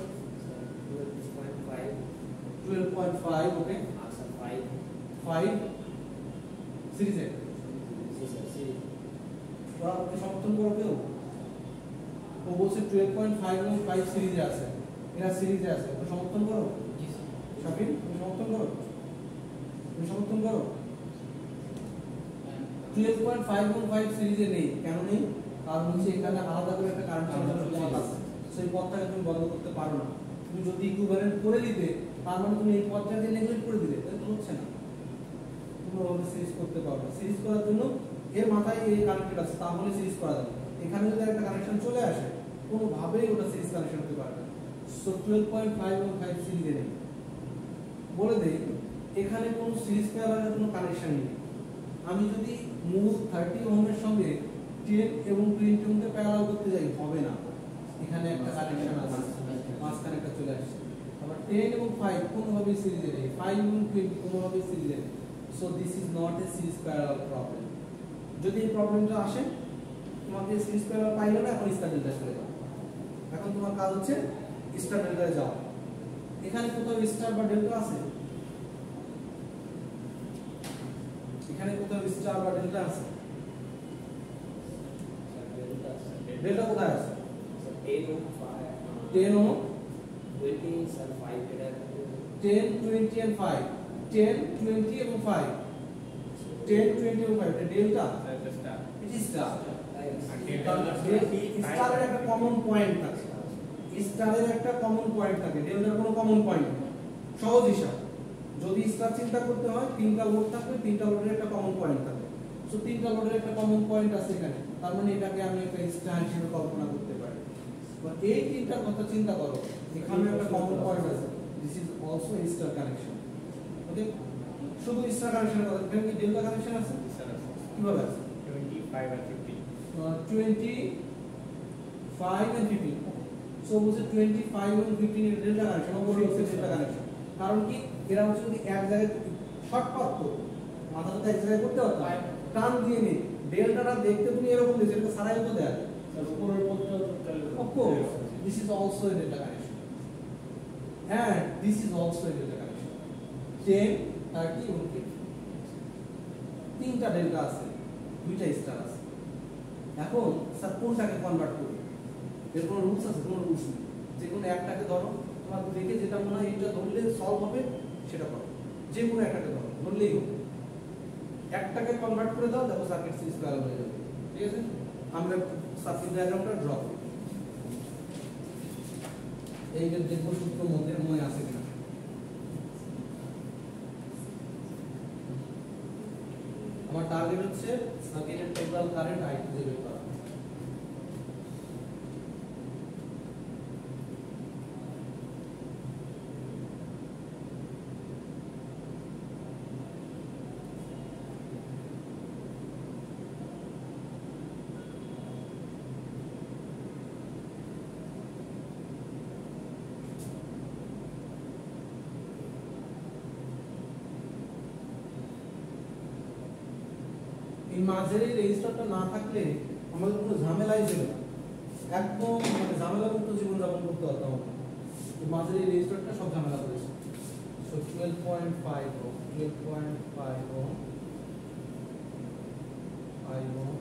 12.5 ওকে আচ্ছা 5 সিরিজে ওরা ওকে সমর্থন করো কেউ ও বলছে 12.5 এবং 5 সিরিজে আছে এরা সিরিজে আছে ওকে সমর্থন করো শাফিন তুমি সমর্থন করো 12.5 এবং 5 সিরিজে নেই কেন নেই কারণ হচ্ছে এখানে আলাদা করে একটা কারেন্ট সঞ্চালনের পথ আছে সেই পথটাকে তুমি বন্ধ করতে পারো না তুমি যদি ইকুইভ্যালেন্ট করে দিতে তার মানে তুমি এই পথটাকে নেগলেক্ট করে দিলে তাহলে তো হচ্ছে না তুমি ওভাবে সিরিজ করতে পারো না সিরিজ করার জন্য এর মাথায় এই কানেক্টেড আছে তাহলে সিরিজ করা যাবে এখানে যদি একটা কানেকশন চলে আসে কোনোভাবেই ওটা সিরিজ কানেকশন হতে পারবে না সো 12.5 এবং 5 সিরিজে নেই বলে দেই এখানে কোনো সিরিজ প্যারালালের কোনো কানেকশন নেই আমি যদি মূল 30 ওহমের সঙ্গে 10 এবং 20 ওহমকে প্যারালাল করতে যাই হবে না এখানে একটা কানেকশন আছে মাঝখানে একটা চলে আসছে আবার 10 এবং 5 কোনোভাবেই সিরিজে নেই 5 এবং 20 কোনোভাবেই সিরিজে নেই so this is not a series parallel problem যদি এই প্রবলেমটা আসে তোমাকে সিরিজ প্যারালাল পাইলে না এখন স্টার ডেল্টা চলে যাও এখন তোমার কাজ হচ্ছে স্টার ডেল্টায় যাও এখানে কোথাও স্টার বা ডেল্টা আছে এখানে কোথাও স্টার বা ডেল্টা আছে ডেল্টা কোথায় আছে 10 ও 20 স্যার 5 এটা 10 20 and 5 10 20 এবং 5 10 20 এবং 5 এটা ডেল্টা it is star স্টারের একটা কমন পয়েন্ট থাকে স্টারের একটা কমন পয়েন্ট থাকে ডেল্টার কোনো কমন পয়েন্ট নেই সহজ হিসাব যদি স্টার চিন্তা করতে হয় তিনটা লোড থাকবে তিনটা লোডের একটা কমন পয়েন্ট থাকে সো তিনটা লোডের একটা কমন পয়েন্ট আছে এখানে তার মানে এটাকে আমি একটা স্টার হিসেবে কল্পনা করতে পারি বা এই তিনটার কথা চিন্তা করো এখানে একটা কমন পয়েন্ট আছে this is also a star connection okay শুধু স্টার কানেকশনের কথা এখানে কি ডেল্টা কানেকশন আছে কিভাবে আছে 25 আর 50 25 and 15 সো বলছে 25 এবং 15 এর ডেল্টা কানেকশন ওপরে হচ্ছে ডেল্টা কানেকশন কারণ কি এরা হচ্ছে যদি এক জায়গায় শর্টকাট করতো মাথাটা এক জায়গায় করতে হতো টান দিয়ে নি ডেল্টাটা দেখতে তুমি এরকম দিয়েছে এটা সারাই তো দেয় উপরের পথটা of course this is also a delta connection and this is also a delta connection 10 30 এবং 20 তিনটা ডেল্টা আছে দুইটা স্টার আছে এখন স্যার কোনটাকে কনভার্ট করবে এর কোনো রুলস আছে কোনো রুলস নেই যে কোনো একটাকে ধরো তোমার দেখে যেটা মনে হয় এটা ধরলে সলভ হবে সেটা করো যে কোনো একটাকে ধরো ধরলেই হবে একটাকে কনভার্ট করে দাও দেখো সার্কিট সিরিজ প্যারালাল হয়ে যাবে ঠিক আছে আমরা সার্কিট ডায়াগ্রামটা ড্র করি এই যে দেখবো সূত্র মধ্যে মনে আছে কিনা আমার টার্গেট হচ্ছে সার্কিটের টোটাল কারেন্ট I2 বের করা এই মাঝের এই রেজিস্টারটা না থাকলে আমাদের কোনো ঝামেলাই ছিল না একদম মানে ঝামেলা মুক্ত জীবনযাপন করতে পারতাম এই মাঝের এই রেজিস্টারটা সব ঝামেলা করেছে So 12.5 ohm, 12.5 ohm, 5 ohm,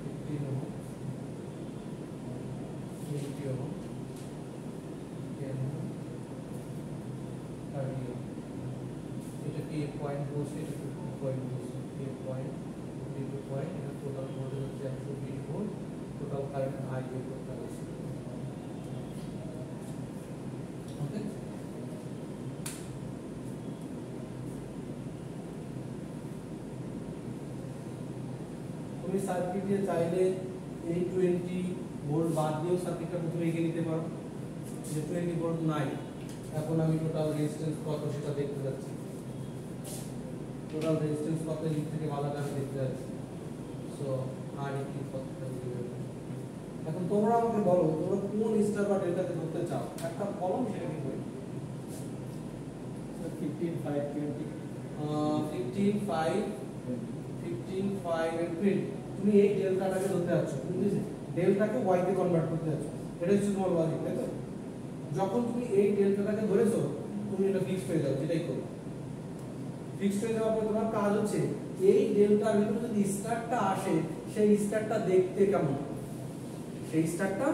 15 ohm, 20 ohm, 10 ohm, 30 ohm. এটা কি পয়েন্ট বলছে, এটা পয়েন্ট বলছে, এই পয়েন্ট বিন্দু পয়েন্ট, এটা টোটাল ভোল্টেজ হচ্ছে 120 ভোল্ট, টোটাল কারেন্ট আই বের করতে হবে। ওকে, তুমি সার্কিটে চাইলে এই 20 ভোল্ট বাদ দিয়েও সার্কিটটা প্রথমে এগিয়ে নিতে পারো, যে 20 ভোল্ট নাই, এখন আমি টোটাল রেজিস্ট্যান্স কত সেটা দেখতে যাচ্ছি, টোটাল রেজিস্ট্যান্স কত দিক থেকে ভালো করে দেখতে যাচ্ছি। সো আর কি কতটা দিবে, এখন তোমরা আমাকে বলো তোমরা কোন স্টার বা ডেল্টাকে ধরতে চাও, একটা কলম সেটা কি বলি 15 5 20 15 5 15 5 and 20, তুমি এই ডেল্টাটাকে ধরতে যাচ্ছ, তুমি ডেল্টাকে ওয়াই তে কনভার্ট করতে যাচ্ছ, এটা হচ্ছে তোমার লজিক, তাই তো? যখন তুমি এই ডেল্টাটাকে ধরেছো তুমি এটা ফিক্সড হয়ে যাও, যেটাই করো ফিক্সড হয়ে যাওয়ার পর তোমার কাজ হচ্ছে এই ডেল্টার ভিতরে যদি স্টারটা আসে সেই স্টারটা দেখতে কেমন হবে, সেই স্টারটা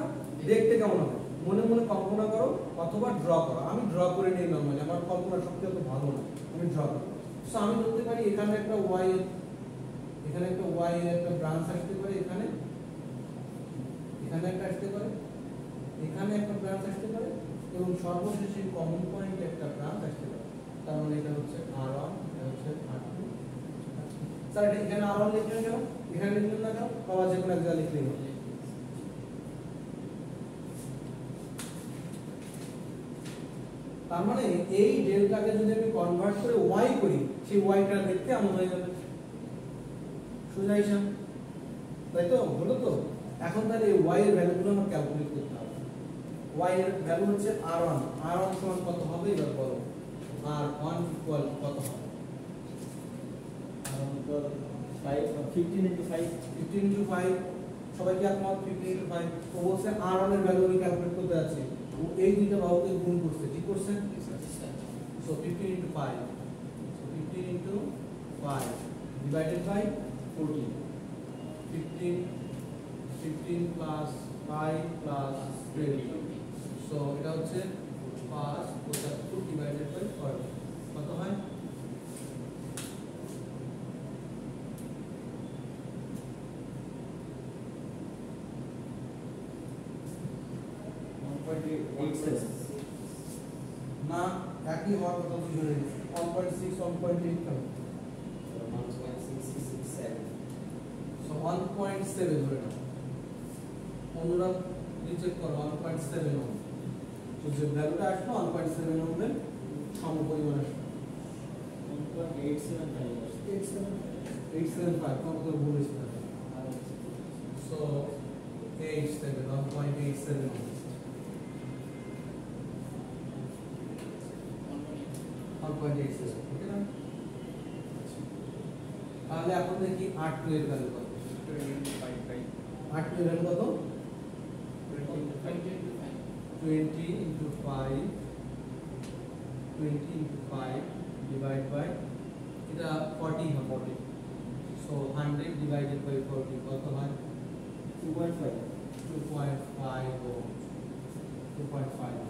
দেখতে কেমন হবে মনে মনে কল্পনা করো অথবা ড্র করো। আমি ড্র করে নিই নরমালি, আমার কল্পনা শক্তি অত ভালো না, আমি ড্র করি। সো আমি ধরতে পারি এখানে একটা ওয়াই, এখানে একটা ওয়াই এর একটা ব্রাঞ্চ আসতে পারে, এখানে এখানে একটা আসতে পারে, এখানে একটা ব্রাঞ্চ আসতে পারে, এবং সর্বশেষে কমন পয়েন্টে একটা ব্রাঞ্চ আসতে পারে। তার মানে এটা হচ্ছে R1, এটা হচ্ছে R2। স্যার এটা এখানে R1 লিখলেন কেন, এখানে লিখলেন না কেন, বাবা যে কোনো এক জায়গায় লিখলেই হবে। তার মানে এই ডেল্টাকে যদি আমি কনভার্ট করে ওয়াই করি, সেই ওয়াইটা দেখতে এমন হয়ে যাবে, সোজা হিসাব, তাই তো? হলো তো? এখন তাহলে এই ওয়াই এর ভ্যালুগুলো আমার ক্যালকুলেট করতে হবে। ওয়াই এর ভ্যালু হচ্ছে R1, R1 সমান কত হবে এবার বলো, R1 ইকুয়াল কত হবে? 15 into 5 15 into 5, সবাই কি একমত? 15 into 5 ও বলছে R1 এর ভ্যালু আমি ক্যালকুলেট করতে যাচ্ছি, ও এই দুইটা বাহুকে গুণ করছে, ঠিক করছেন? So 15 into 5, so 15 into 5 divided by 14, 15 plus 5 plus 20, so এটা হচ্ছে 5 75 divided by 40, কত হয়? না একই হওয়ার কথা দুজনের, 1.6 1.8 কেন? 1.6667 So 1.7 ধরে নাও, অন্যরা রিচেক করো 1.7 ওহম, তো যে ভ্যালুটা আসলো 1.7 ওহমের সমপরিমাণ আসলো 875, কত করে বলেছি না? So 1.87 ওহম, 1.87, ওকে না? তাহলে এখন দেখি R2 এর ভ্যালু কত, R2 এর ভ্যালু কত? 20 into 5 divide by এটা 40 হবে, so 100 divided by 40 কত হয়? 2.5 ohm, 2.5,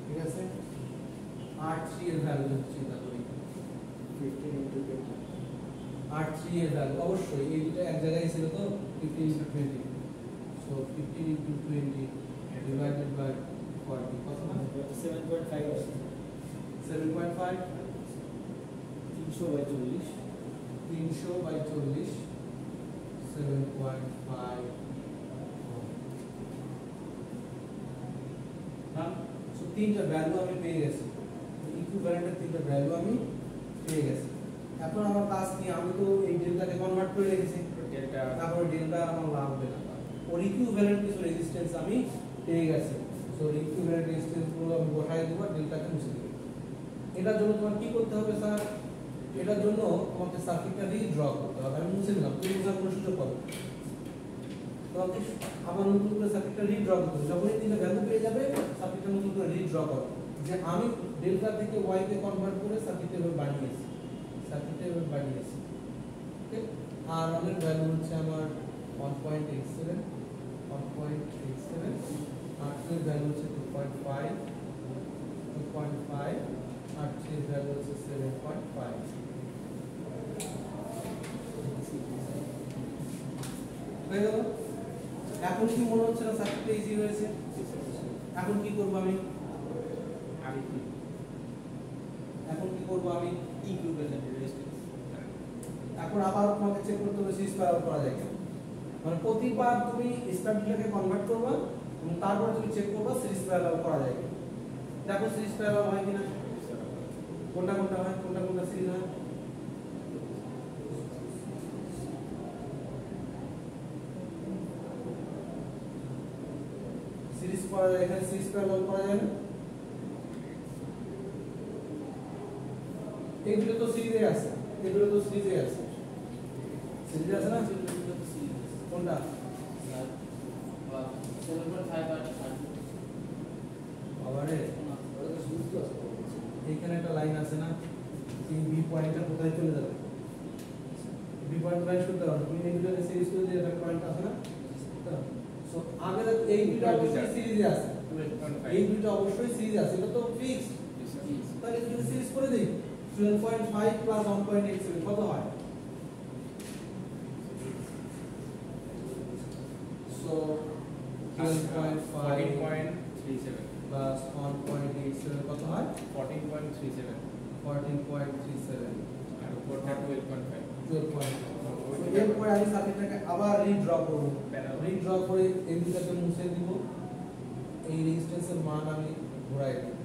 ঠিক আছে? R3 এর ভ্যালু হচ্ছে তাহলে 15 into 20 R3 এর ভ্যালু অবশ্যই এই দুটো এক জায়গায় ছিল তো, 15 into 20, so 15 into 20 divided by 40 কত হয়? 7.5 7.5, 300 by 40 300 by 40, 7.5 না। সো তিনটা ভ্যালু আমি পেয়ে গেছি, ইকুইভ্যালেন্টের তিনটা ভ্যালু আমি পেয়ে গেছি। এখন আমার কাজ কি, আমি তো এই ডেল্টাকে কনভার্ট করে রেখেছি, ডেল্টা তারপর ডেল্টা আমার লাগবে না, ওর ইকুইভ্যালেন্ট কিছু রেজিস্ট্যান্স আমি পেয়ে গেছি, সো ইকুইভ্যালেন্ট রেজিস্ট্যান্স গুলো আমি বসাই দেব, ডেল্টাকে মুছে দেব। এটার জন্য তোমার কি করতে হবে স্যার? এটার জন্য তোমাকে সার্কিটটা রিড্র করতে হবে। আমি মুছে দিলাম, তুমি মুছার কোনো সুযোগ পাবে, তোমাকে আবার নতুন করে সার্কিটটা রিড্র করতে হবে। যখনই তুমি ভ্যালু পেয়ে যাবে সার্কিটটা নতুন করে রিড্র করো, যে আমি ডেল্টা থেকে ওয়াই কে কনভার্ট করে সার্কিটে এভাবে বানিয়েছি, সার্কিটে এভাবে বানিয়েছি। ওকে, আর আমাদের ভ্যালু হচ্ছে আমার 1.87, 1.87, আর এর ভ্যালু হচ্ছে 2.5, 2.5, আর এর ভ্যালু হচ্ছে 7.5। হয়ে গেল? এখন কি মনে হচ্ছে না সার্কিটটা ইজি হয়েছে? এখন কি করব আমি? এখন কি করব আমি? Equivalent resistance. এখন আবার তোমাকে চেক করতে হবে সিরিজ প্যারালাল করা যায় কিনা। মানে প্রতিবার তুমি স্ট্যান্ডার্ডটাকে কনভার্ট করবা এবং তারপর তুমি চেক করবা সিরিজ প্যারালাল করা যায় কিনা। দেখো সিরিজ প্যারালাল হয় কিনা, কোনটা কোনটা হয়, কোনটা কোনটা সিরিজ হয়। সিরিজ করা যায়, এখানে সিরিজ প্যারালাল করা যায় না। এইগুলো তো সিরিজে আছে, এগুলো তো সিরিজে আছে, সিরিজে আছে না। কোনটা? 7.5 আর 8 আবারে এইখানে একটা লাইন আছে না, এই বি পয়েন্টটা কোথায় চলে যাবে? বি পয়েন্ট লাইন শুনতে হবে, তুমি এগুলোকে সিরিজ করে দিয়ে একটা পয়েন্ট আছে না। সো আগে এই দুটো অবশ্যই সিরিজে আছে, এই দুটো অবশ্যই সিরিজে আছে, এটা তো ফিক্স। তাহলে তুমি সিরিজ করে দেই, 12.5 প্লাস 1.87 কত হয়? সো 12.5 14.37 প্লাস 1.87 কত হয়? 14.37 14.37, আর উপরটা 12.5 12.5। এরপরে আমি সার্কিটটাকে আবার রিড্র করব, রিড্র করে এই দুটাকে মুছে দিব, এই রেজিস্ট্যান্সের মান আমি ঘোরাই দেব।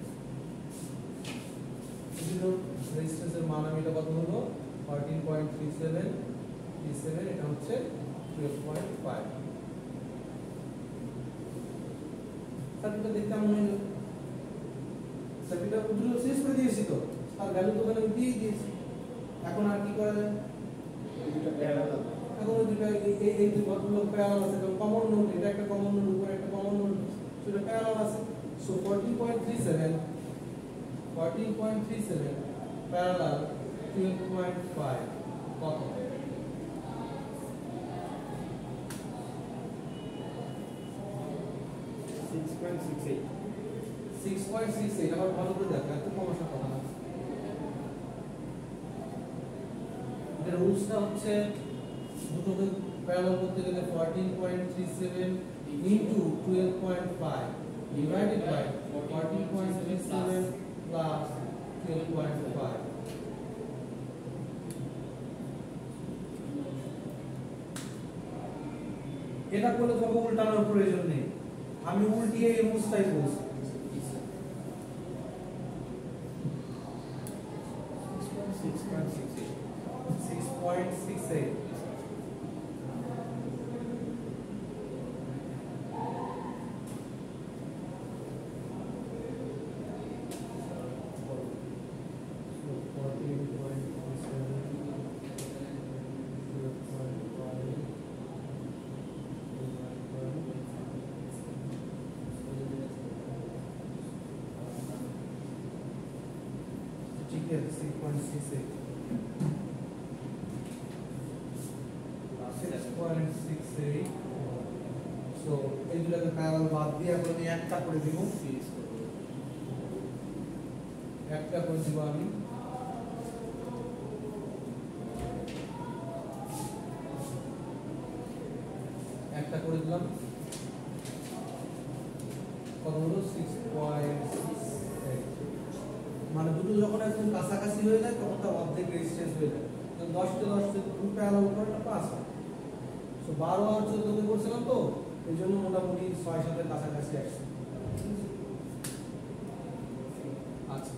রেজিস্ট্যান্সের মান আমি এটা কত হলো 14.37, এটা হচ্ছে 12.5। সার্কিটটা দেখতে মনে হলো, সার্কিটটা পুরো শেষ করে দিয়েছি তো, আর ভ্যালু তো ওখানে দিয়ে দিয়েছি। এখন আর কি করা যায়? দুটো প্যারালাল। এখন ওই দুটো এই দুটো কতগুলো প্যারালাল আছে, কমন নোড, এটা একটা কমন নোড, উপরে একটা কমন নোড, সেটা প্যারালাল আছে। সো 14.37 প্যারালাল 12.5 কত? 6.68। 6.68, আবার ভালো করে দেখো, এত সমস্যা কথা না। এর রুলসটা হচ্ছে দুটোকে প্যারালাল করতে গেলে 14.37 ইনটু 12.5 ডিভাইডেড বাই 14.37 প্লাস 12.5। এটা করলে তোমাকে উল্টানোর প্রয়োজন নেই, আমি উল্টিয়ে এই রুলসটাই বলছি। 6.68 ठीक है 6.68 সো এইগুলোকে প্যারালাল বাদ দিয়ে এখন আমি একটা করে দিব, সিরিজ করব একটা করে দিব আমি। একটা করে দিলাম, কত হলো 6.68। মানে দুটো যখন একদম কাছাকাছি হয়ে যায় তখন তার অর্ধেক রেজিস্ট্যান্স হয়ে যায়। 10 কে 10 থেকে দুটো প্যারালাল করে না 5 হয়। সো 12 আর 14 কে করছিলাম তো এই জন্য মোটামুটি 6 সাথে কাছাকাছি আসছে। আচ্ছা,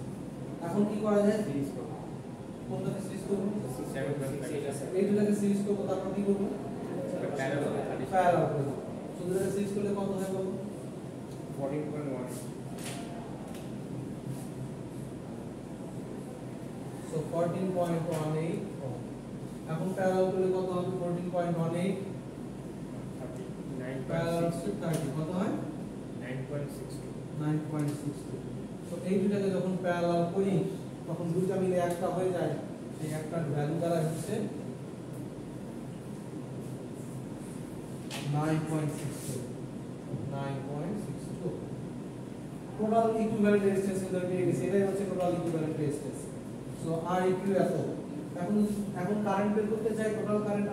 এখন কি করা যায়? সিরিজ করব কোনটাকে সিরিজ করব? 7.5 এই দুটাকে সিরিজ করব, তারপর কি করব? প্যারালাল প্যারালাল করব। সো দুটাকে সিরিজ করলে কত হয় বলো? 14.1 সো 14.18। এখন প্যারালাল করলে কত হবে? 14.18 39.5 হচ্ছে 30 কত হয় 9.62. 9.62 তো এই দুটাকে যখন প্যারালাল করি তখন দুটো মিলে একটা হয়ে যায় এই একটার ভ্যালু দ্বারা হচ্ছে 9.62 টোটাল ইকুইভ্যালেন্ট রেজিস্ট্যান্স কিন্তু পেয়ে গেছি এটাই হচ্ছে টোটাল ইকুইভ্যালেন্ট রেজিস্ট্যান্স সো আর ইকুই এত এখন কারেন্ট বের করতে চাই টোটাল কারেন্ট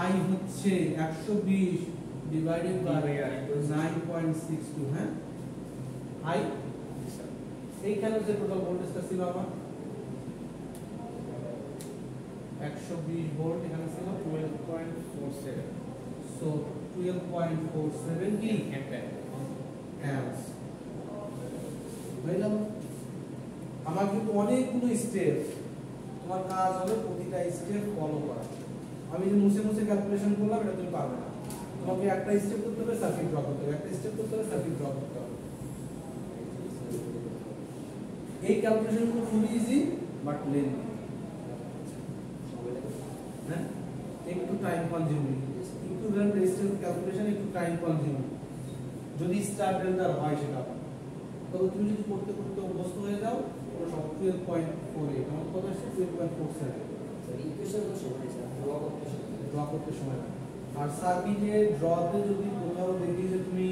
আই হচ্ছে 120 ডিভাইডেড বাই 9.62 হ্যাঁ আই এইখানে যে টোটাল ভোল্টেজটা ছিল আমার 120 ভোল্ট এখানে ছিল 12.47. সো 12.47 কি Ampere. অ্যাম্পস বুঝলাম আমার কিন্তু অনেকগুলো স্টেপ তোমার কাজ হবে প্রতিটা স্টেপ ফলো করা আমি যে মুছে মুছে ক্যালকুলেশন করলাম এটা তুমি পারবে না তোমাকে একটা স্টেপ করতে হবে সার্কিট ড্র করতে হবে একটা স্টেপ করতে হবে সার্কিট ড্র করতে হবে এই ক্যালকুলেশনগুলো খুবই ইজি বাট লেন্থি হ্যাঁ একটু time consuming equivalent resistance calculation একটু টাইম কনজিউমিং যদি স্টার ডেল্টার হয় সেটা তবে তুমি যদি করতে করতে অভ্যস্ত হয়ে যাও ওটা সব 12.48 আমার কথা হচ্ছে 12.47 ইকুয়েশন তো সমান স্যার ড্র করতে সময় লাগে আর সার্কিটে ড্রতে যদি কোথাও দেখি যে তুমি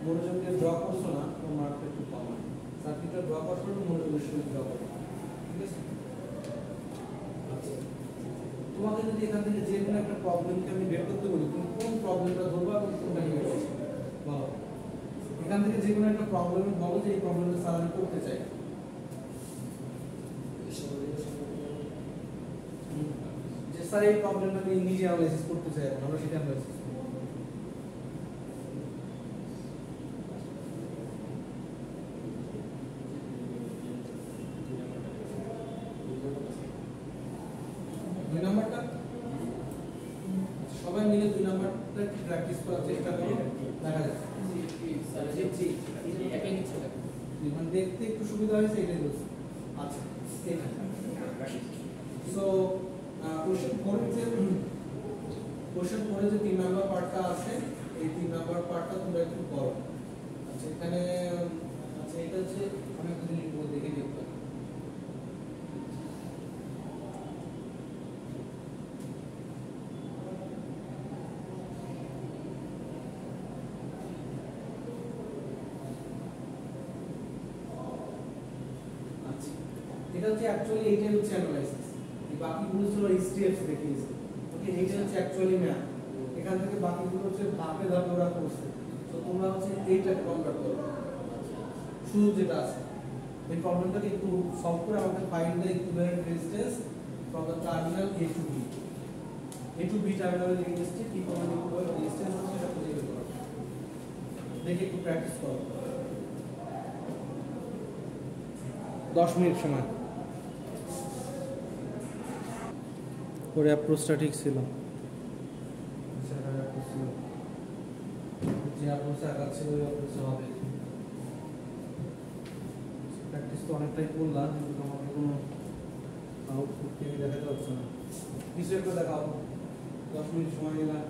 মনোযোগ দিয়ে ড্র করছো না তোমার মার্কটা একটু কম হয় সার্কিটে ড্র করার পর মনোযোগের সঙ্গে ড্র করো ঠিক আছে তোমাকে যদি এখান থেকে যে কোনো একটা প্রবলেমকে আমি বের করতে বলি তুমি কোন প্রবলেমটা ধরবা এবং কোনটা নিয়ে বের করবে বলো এখান থেকে যে কোনো একটা প্রবলেম বলো যে এই প্রবলেমটা সলভ আমি করতে চাই যে স্যার এই প্রবলেমটা আমি নিজে অ্যানালাইসিস করতে চাই আমরা সেটা অ্যানালাইসিস দুই নাম্বারটা সবাই মিলে দুই নাম্বারটা প্র্যাকটিস করার চেষ্টা করো দেখা যাচ্ছে মানে দেখতে একটু সুবিধা হয়েছে এটাই বলছি আচ্ছা সো কোশ্চেন 4 যে 3 নাম্বার পার্টটা আছে এই 3 নাম্বার পার্টটা তোমরা একটু করো আচ্ছা এখানে আচ্ছা এটা হচ্ছে আমি একটা জিনিস দেখে দেখতে এটা হচ্ছে অ্যাকচুয়ালি এইটাই হচ্ছে অ্যানালাইসিস এই বাকিগুলো ছিল স্টেপস দেখিয়েছে ওকে এইটা হচ্ছে অ্যাকচুয়ালি ম্যাথ এখান থেকে বাকিগুলো হচ্ছে ধাপে ধাপে ওরা করছে তো তোমরা হচ্ছে এইটাকে কনভার্ট করো শুরু যেটা আছে এই প্রবলেমটাকে একটু সলভ করে আমাকে find the equivalent resistance from the terminal A to B টার্মিনালের রেজিস্ট্যান্স কি পরিমাণ ইকুইভ্যালেন্ট রেজিস্ট্যান্স আছে সেটা খুঁজে বের করো দেখে একটু প্র্যাকটিস করো 10 মিনিট সময় পরে অ্যাপ্রোচটা ঠিক ছিল যে অ্যাপ্রোচ আগাচ্ছে ওই অ্যাপ্রোচে হবে প্র্যাকটিস তো অনেকটাই করলাম কিন্তু আমাকে কোনো আউটপুট টিভি দেখাতে হচ্ছে না কিছু একটা দেখাও 10 মিনিট সময় নিলাম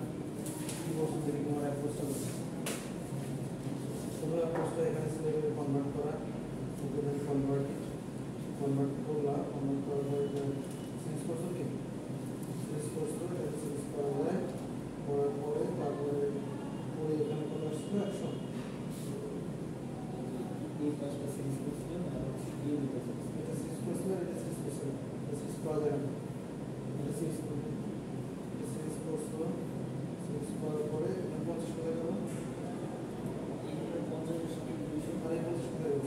কি বলছো দেখি তোমার অ্যাপ্রোচটা করছে তোমার অ্যাপ্রোচটা এখানে সিলেক্ট কনভার্ট করা ওকে দেন কনভার্ট করলাম কনভার্ট করার পরে সিরিজ করছো কি সিরিজ করছো এটা সিরিজ করা যায় করার পরে তারপরে পরে এখানে কত আসছে 100 এই পাঁচটা সিরিজ করছিলাম আর দিয়ে দিতে এটা সিরিজ করছিলাম এটা সিরিজ করছিলাম এটা সিরিজ করা যায় না এটা সিরিজ করবো সিরিজ করছো সিরিজ করার পরে এটা 50 করে দেবো এই 50 আর এই 50 করে দেবো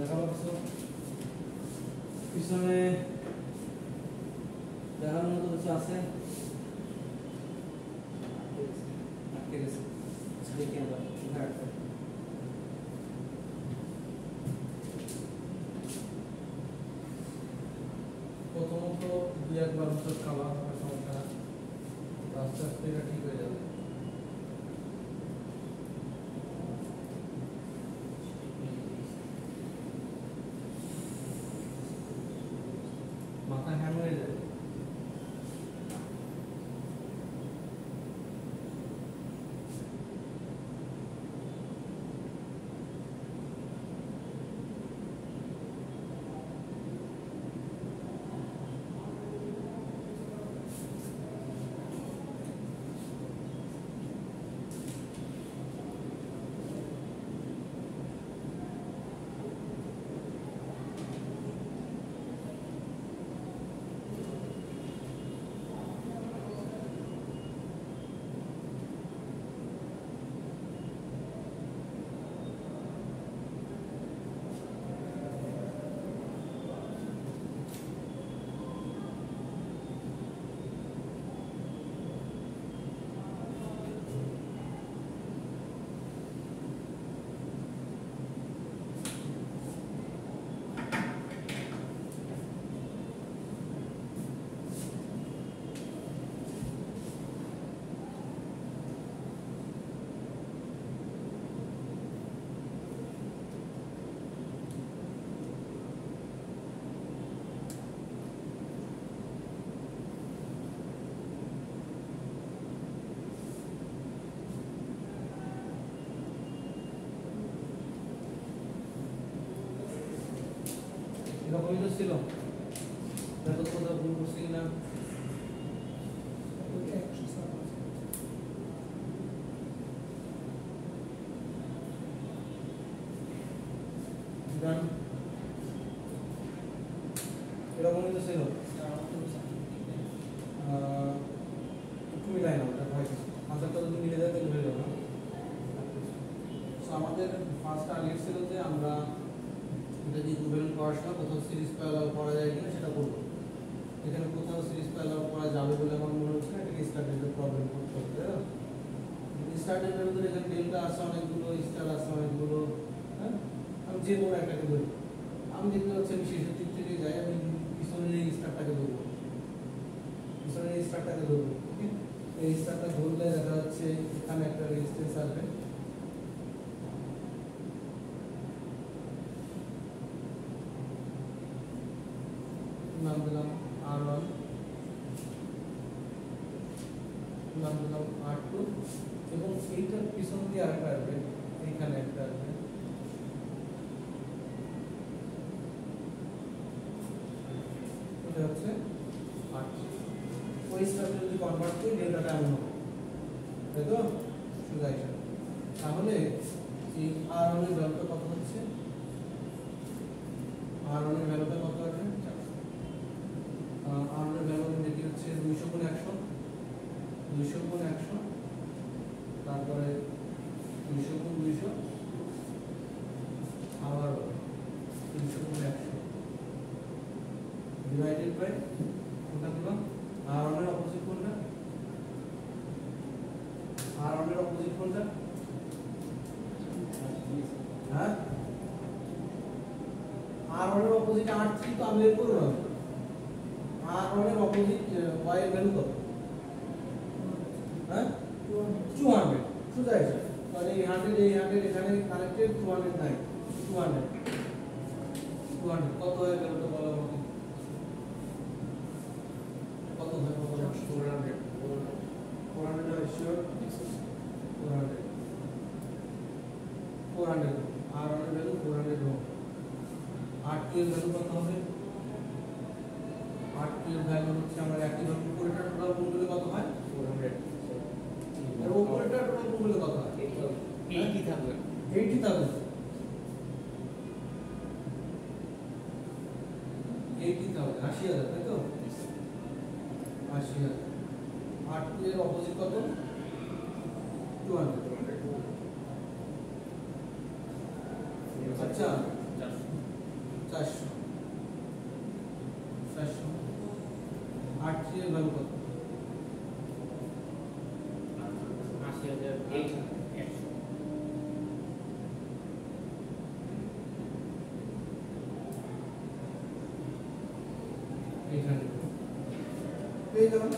দেখাবো কিছু পিছনে দেখার মতো কিছু আছে আটকে গেছে দেখি আমরা কোথায় আটকে প্রথমত দুই একবার ওষুধ খাওয়া সমস্যা না আস্তে আস্তে এটা ঠিক হয়ে যাবে মাথা হ্যাং হয়ে যায় এরকমই তো ছিল দেখো তো কোথাও ভুল করছি কিনা ডান এরকমই তো ছিল একটু মিলাই না ওটা হয় আনসারটা যদি মিলে যায় তাহলে হয়ে যাবে আমাদের ফার্স্ট টার্গেট ছিল যে আমরা এটা দিয়ে ইকুইভ্যালেন্ট করার সময় কোথাও সিরিজ প্যারালাল করা যায় কিনা সেটা করব এখানে কোথাও সিরিজ প্যারালাল করা যাবে বলে আমার মনে হচ্ছে না এটা স্টার্টের প্রবলেম করতে হবে তাই না স্টার্টের ভিতরে এখানে ডেল্টা আছে অনেকগুলো স্টার আছে অনেকগুলো হ্যাঁ আমি যে কোনো একটাকে ধরি আমি দেখতে পাচ্ছি আমি শেষের দিক থেকে যাই আমি পিছনের এই স্টারটাকে ধরবো পিছনের এই স্টারটাকে ধরবো ওকে এই স্টারটা ধরলে দেখা যাচ্ছে এখানে একটা রেজিস্ট্যান্স আসবে নাম দিলাম R1 নাম দিলাম R2 এবং এইটার পিছন দিয়ে আরেকটা আসবে এইখানে একটা আসবে এটা হচ্ছে R3 ওই স্টারটা যদি কনভার্ট করি ডেল্টাটা এমন হবে তাই তো সোজা হিসাব তাহলে এই R1 এর ভ্যালুটা কত হচ্ছে R1 এর ভ্যালুটা কত আসবে R1 এর ভ্যালু দেখি হচ্ছে 200 গুণ 100 200 গুণ 100 তারপরে 200 গুণ 200 আবার 300 গুণ 100 ডিভাইডেড বাই কোনটা দিলাম R1 এর অপোজিট কোনটা R1 এর অপোজিট কোনটা হ্যাঁ R1 এর অপোজিট R3 তো আমি বের করব না R1 এর অপোজিট y এর ভ্যালু কত হ্যাঁ 200 সোজা আছে তাহলে এই 100 এখানে কানেক্টেড 200 নাই 200 কত হয়ে গেল তো বলো আমাকে কত হয় 400 is sure 400 R1 এর ভ্যালু 400 হবে R2 এর ভ্যালু কত হবে R2 এর ভ্যালু হচ্ছে আমরা একই ভাবে উপরেটা টোটাল গুণ করলে কত হয় 400 আর উপরেটা টোটাল গুণ করলে কত হয় 80,000 80,000 80,000 তাই তো 80,000 R2 এর অপোজিট কত 200 আচ্ছা 400 R3 এর ভ্যালু কত? 80,100 এখানে পেয়ে গেলাম।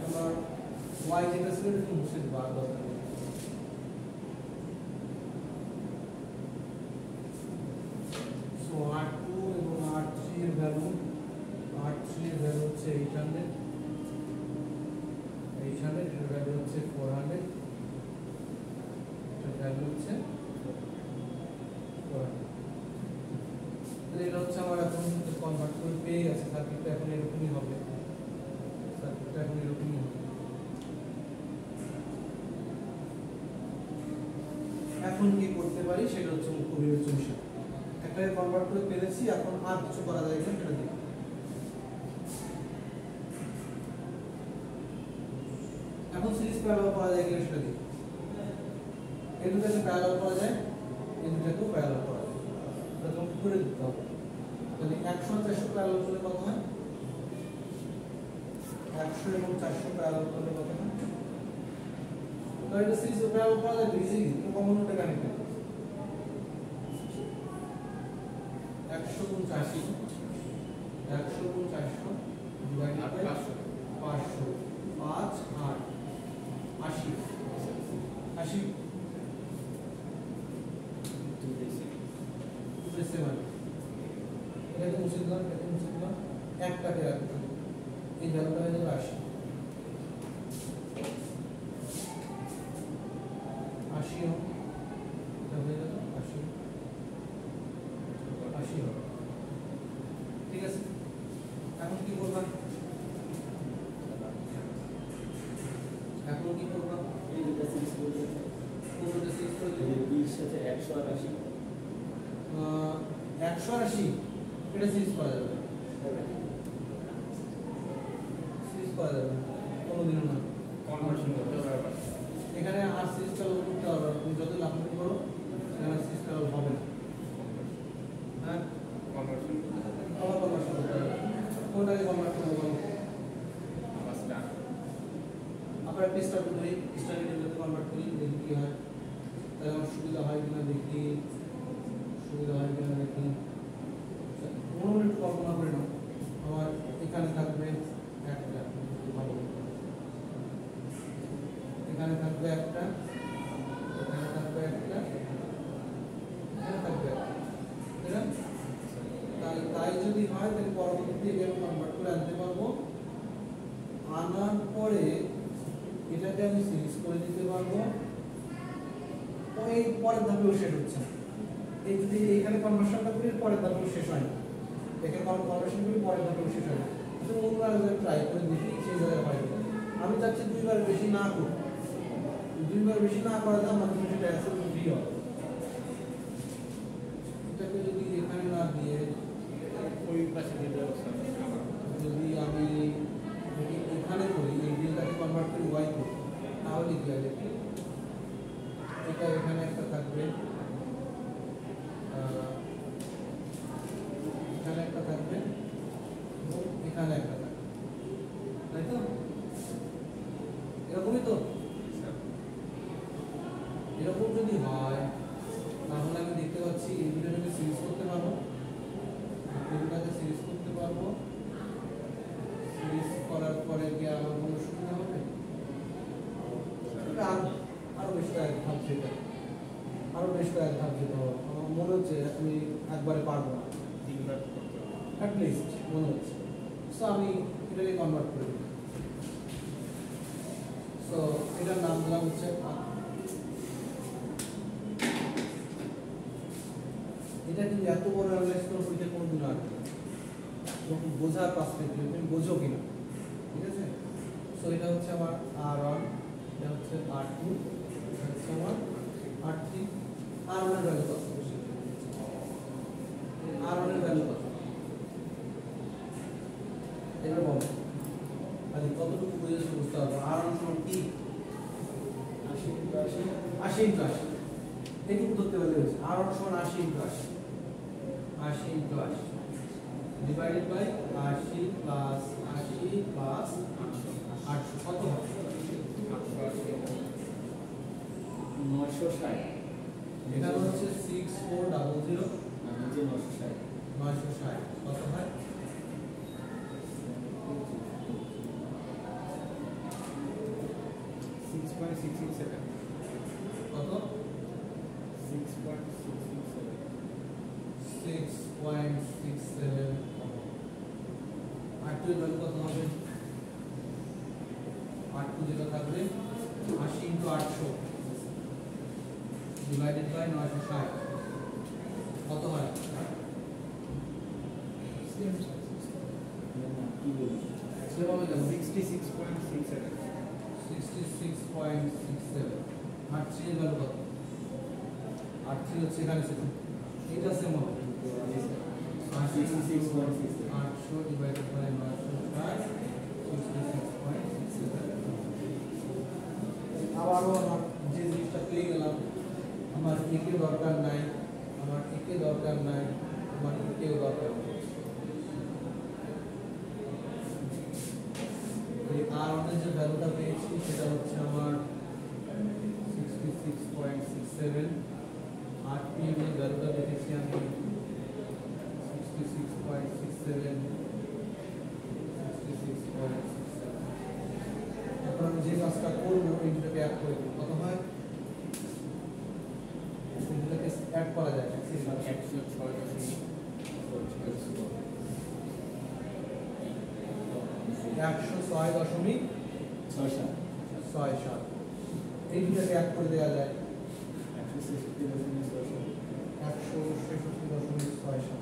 আমার y যেটা ছিল এটা মুছে দেবো, আর দরকার নেই। সো R2 এবং R3 এর ভ্যালু হচ্ছে 800, এর ভ্যালু হচ্ছে 400, এর ভ্যালু হচ্ছে 400। এটা হচ্ছে আমার এখন কনভার্ট করে পেয়ে গেছে। সার্কিটটা এখন এরকমই হবে, এখন কি করতে পারি সেটা হচ্ছে মুখ্য বিবেচ্য বিষয়। একটাকে কনভার্ট করে পেরেছি, এখন আর কিছু করা যায় কিনা সেটা দেখি। এখন সিরিজ প্যারালাল করা যায় কিনা সেটা দেখি। এই দুটাকে প্যারালাল করা যায়, এই দুটাকেও প্যারালাল করা যায়। প্রথম করে দিতে হবে। তাহলে 100 আর 400 প্যারালাল করলে কত হয়? 100 এবং 400 প্যারালাল করলে কত হয়? তো এটা সিরিজ প্যারালাল করা যায় ইজি, কিন্তু কমন নোটে কানেক্টেড। 100 গুণ 400 ডিভাইডেড বাই 500 5 8 80 7 এটাকে মুছে দিলাম, একটাকে রাখলাম, এই ভ্যালুটা হয়ে যাবে 80 হয়ে গেল 80 হবে। ঠিক আছে, এখন কি করলাম? এই দুটো সিরিজ করে দিতে কোনটা সিরিজ করে দেব? 20 সাথে 100 আর 80 180 এটা সিরিজ করা যাবে, কোনোদিনও না। কনভার্সন করতে হবে। এখানে আর সিরিজ চালু করতে হবে, তুমি যত লাফালাফি করো এখানে সিরিজ চালু হবে না। হ্যাঁ, কনভার্সন আবার কনভার্সন করতে হবে। কোনটাকে কনভার্ট করবো বলো? আবার একটা স্টার ধরি, স্টার এটাকে কনভার্ট করি, দেখি কি হয়। তাহলে আমার সুবিধা হয় কিনা দেখি, মনে একটু কল্পনা করে নাও। আমার এখানে থাকবে একটা, ভালো, এখানে থাকবে একটা, এখানে থাকবে একটা, এখানে থাকবে একটা, ঠিক আছে? তাই যদি হয় তাহলে পরবর্তীতে এখানে কনভার্ট করে আনতে পারবো। আনার পরে এটাকে আমি সিরিজ করে দিতে পারবো। এই পরের ধাপেও শেষ হচ্ছে না। এই যদি এখানে কনভার্সনটা করি পরের ধাপেও শেষ হয় না, এখানে কনভার্সন করি পরের ধাপেও শেষ হয় না। তো অন্যবার ট্রাই করে দেখি সেই জায়গায় হয়। আমি চাচ্ছি দুইবার বেশি না করি, দুইবার বেশি না করাতে আমার কিন্তু সেটা অ্যাকসেপ্ট ফ্রি হবে। এটাকে যদি এখানে না দিয়ে ওই পাশে দিয়ে ব্যবস্থা যদি আমি এখানে করি, এই ডিলটাকে কনভার্ট করি ওয়াই করি, তাহলে কি হয় দেখি। এটা এখানে একটা থাকবে, এখানে একটা থাকবে, এখানে একটা থাকবে, তাই তো? এরকমই তো। এরকম যদি হয় তাহলে আমি দেখতে পাচ্ছি এই দুটোকে সিরিজ করতে পারবো, এগুলোকে সিরিজ করতে পারবো। সিরিজ করার পরে কি আমার কোনো সুবিধা হবে? আরো বেশ কয়েক ধাপ যেতে হবে, আমার মনে হচ্ছে আমি একবারে পারবো না, 3 বার করতে হবে অ্যাটলিস্ট মনে হচ্ছে। সো আমি এটাকে কনভার্ট করে দিই। সো এটার নাম দিলাম হচ্ছে এটা কিন্তু এত বড় অ্যানালাইজ করে পরীক্ষা কোনদিন আর বোঝার পার্সপেক্টিভ, তুমি বোঝো কিনা, ঠিক আছে? সো এটা হচ্ছে আমার R1, এটা হচ্ছে R2, এটা হচ্ছে আমার R3। R1 এর ভ্যালু কত? R1 এর ভ্যালু কত? এটা বলো, আরে কতটুকু বুঝেছো বুঝতে হবে। R1 সমান কি? 80 80 × 80, এইটুকু ধরতে পারলে হয়েছে। R1 সমান 80 × 80, 80 into 80 divided by 80 plus 80 plus 800 কত হবে? 960 এখানে হচ্ছে 6400 আর নিচে 960 960 কত হয়? 6.667 কত? 6.667 6.67 8 এর ভ্যালু কত হবে? 8 যেটা থাকবে 80 ইনটু 800 ডিভাইডেড বাই 960 কত হয়? কি বলি সেভাবে যাবে 66.67 66.67 আর 3 এর ভ্যালু কত? আর 3 হচ্ছে এখানে ছিল এটা সেম হবে 66.67 800 ডিভাইডেড বাই 960 66.67 আবারও আমার যে জিনিসটা পেয়ে গেলাম আমার একে দরকার নাই আমার একে দরকার নাই আমার একেও দরকার নেই এই আর আমাদের যে ভ্যালুটা পেয়েছি সেটা হচ্ছে আমার 66.67 আর পি এর ভ্যালুটা দেখেছি আমি 66.67 এখন আমি যে কাজটা করবো এইটাকে অ্যাড করবো কত হয়? এইটাকে অ্যাড করা যায় 106.67 এই দুটাকে অ্যাড করে দেওয়া যায় 166.67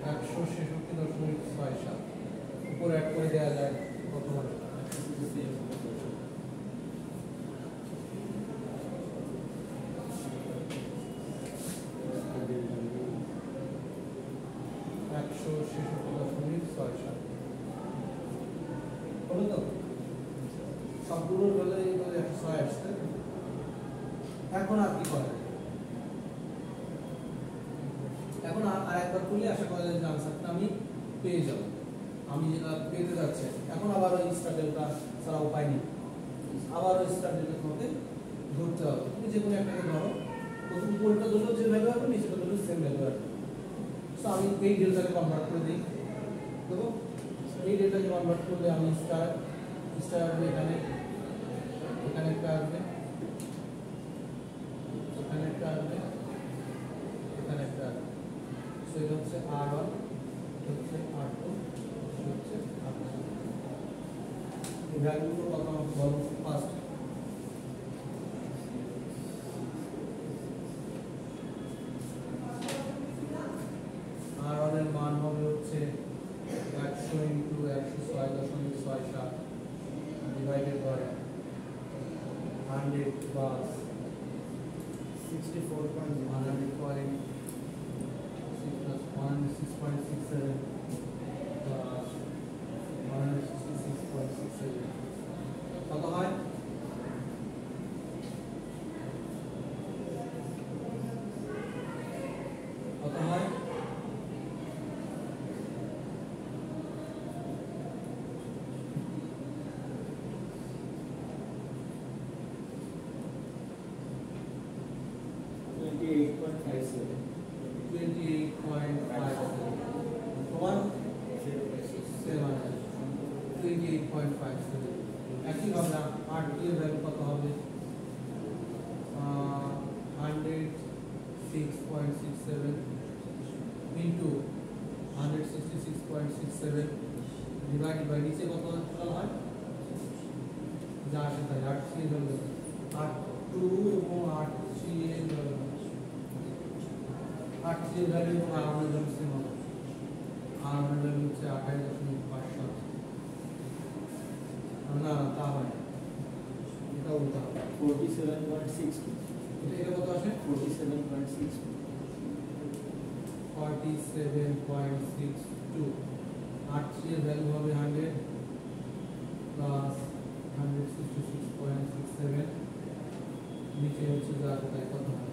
166.67 উপরে অ্যাড করে দেওয়া যায় কত হবে? 166.67 হলো তো সবগুলোর বেলা এইভাবে 106 আসছে এখন আর কি করা যায়? এখন আর একবার করলে আশা করা যায় যে আনসারটা আমি পেয়ে যাব আমি যেটা পেতে যাচ্ছি এখন আবার ওই স্টাডেলটা ছাড়া উপায় নেই আবার ওই স্টাডেলটা তোমাকে ধরতে হবে তুমি যে কোনো একটাকে ধরো প্রথম উপরটা ধরলেও যে ভ্যালু আসবে নিচেটা ধরলেও সেম ভ্যালু আসবে সো আমি এই ডেল্টাকে কনভার্ট করে দিই দেখো এই ডেল্টাকে কনভার্ট করলে আমি স্টার আসবে এখানে এখানে একটা আসবে এখানে একটা আসবে এখানে একটা আসবে সো এটা হচ্ছে R1 হচ্ছে R2 হচ্ছে R3 এই ভ্যালুগুলো কত বলো ফার্স্ট R1 এর মান হবে হচ্ছে 100 into 106.67 divided by 100 plus 106.67 plus 166.67 কত হয়? কত হয়? একইভাবে আর টি এর ভ্যালু কত হবে? 106.67 ইনটু 166.67 ডিভাইডেড বাই নিচে কত হয় যা আসে তাই 8 এর ভ্যালু 8 2 এবং 8 এর ভ্যালু 8 এর ভ্যালু এবং আর এর ভ্যালু সেম হবে আর এর ভ্যালু হচ্ছে 28.5 না তা হয় এটা উল্টা 47.62 এটা কত আসে 47.62 47.62 8 এর ভ্যালু হবে 100 প্লাস 166.67 নিচে হচ্ছে যা তাই কত হয়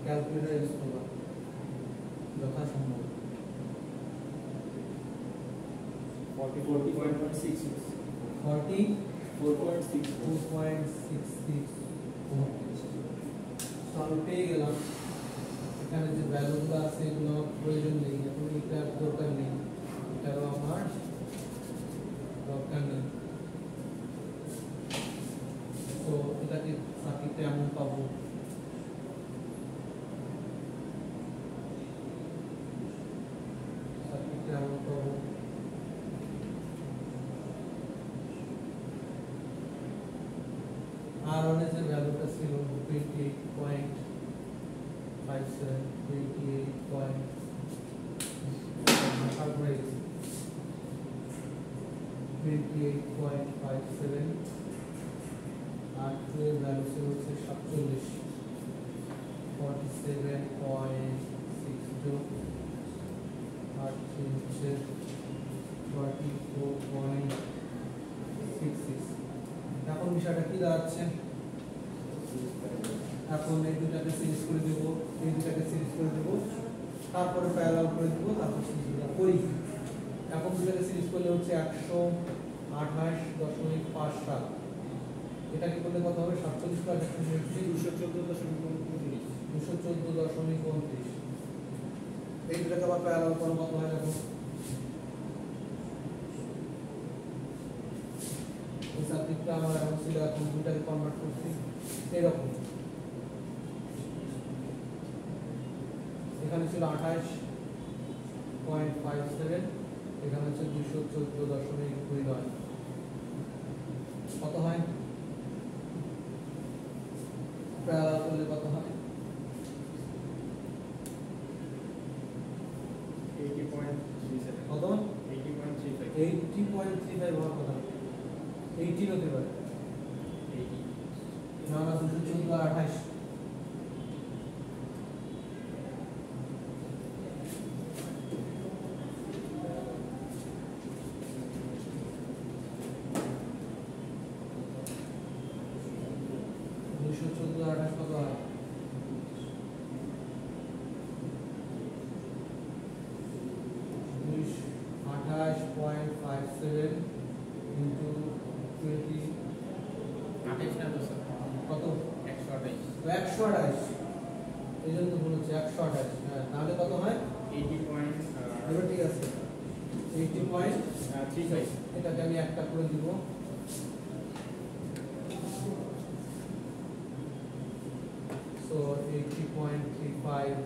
ক্যালকুলেটর ইউজ করবা যথাসম্ভব 44.66 44.66 তো আমি পেয়ে গেলাম এখানে যে ভ্যালুগুলো আছে এগুলো আমার প্রয়োজন নেই এখন এটার দরকার নেই এটারও আমার দরকার নেই তো এটাকে সার্কিটে এমন পাবো সার্কিটে এমন পাবো আর অনেক যে ভ্যালুটা ছিল 28.57 28.57 আর এর ভ্যালু ছিল হচ্ছে 47 47.62 আর হচ্ছে 44.66 এখন বিষয়টা কি দাঁড়াচ্ছে এখন এই দুটাকে সিরিজ করে দেব এই দুটাকে সিরিজ করে দেব তারপরে প্যারালাল করে দেব তারপর সিরিজটা করি এখন দুটাকে সিরিজ করলে হচ্ছে 128.57 এটাকে করলে কত হবে 47 প্লাস 214.29 এই দুটাকে আবার প্যারালাল করলে কত হয় দেখো এই সার্কিটটা আমার এখন ছিল এখন দুটাকে কনভার্ট করছি এরকম এখানে ছিল 28.57 এখানে হচ্ছে 214.29 কত হয় প্যারালাল করলে কত হয় 80.37 কত 80.35 80.35 হওয়ার কথা 18 হতে পারে 80 না না 214.28 214.28 কত হয় আঠাশ পয়েন্ট 57 ইন্টু 20 কত 128 এই জন্য তো বলেছে 128 হ্যাঁ তাহলে কত হয় 80.35 এবার ঠিক আছে 80.35 এটাকে আমি একটা করে দিব সো 80.35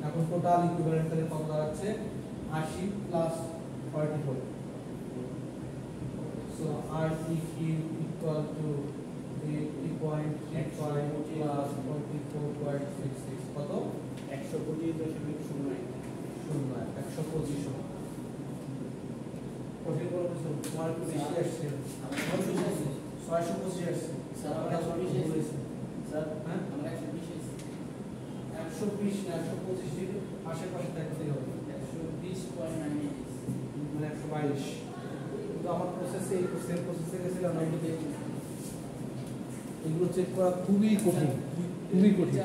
এখন টোটাল ইকুইভ্যালেন্ট তাহলে কত দাঁড়াচ্ছে 80 plus 44 so REQ equal to 80.35 plus 44.66 কত 125.09 শূন্য 125 কঠিন করে তোমার একটু বেশি আসছে আমার 625 আসছে স্যার আমরা 120 এসেছি স্যার হ্যাঁ আমরা 120 এসেছি 120 না 125 ডিগ্রি আশেপাশে থাকতে হবে 120.98 মানে 122 কিন্তু আমার প্রসেসে এই সেম প্রসেসে গেছিলাম না এগুলো চেক করা খুবই কঠিন খুবই কঠিন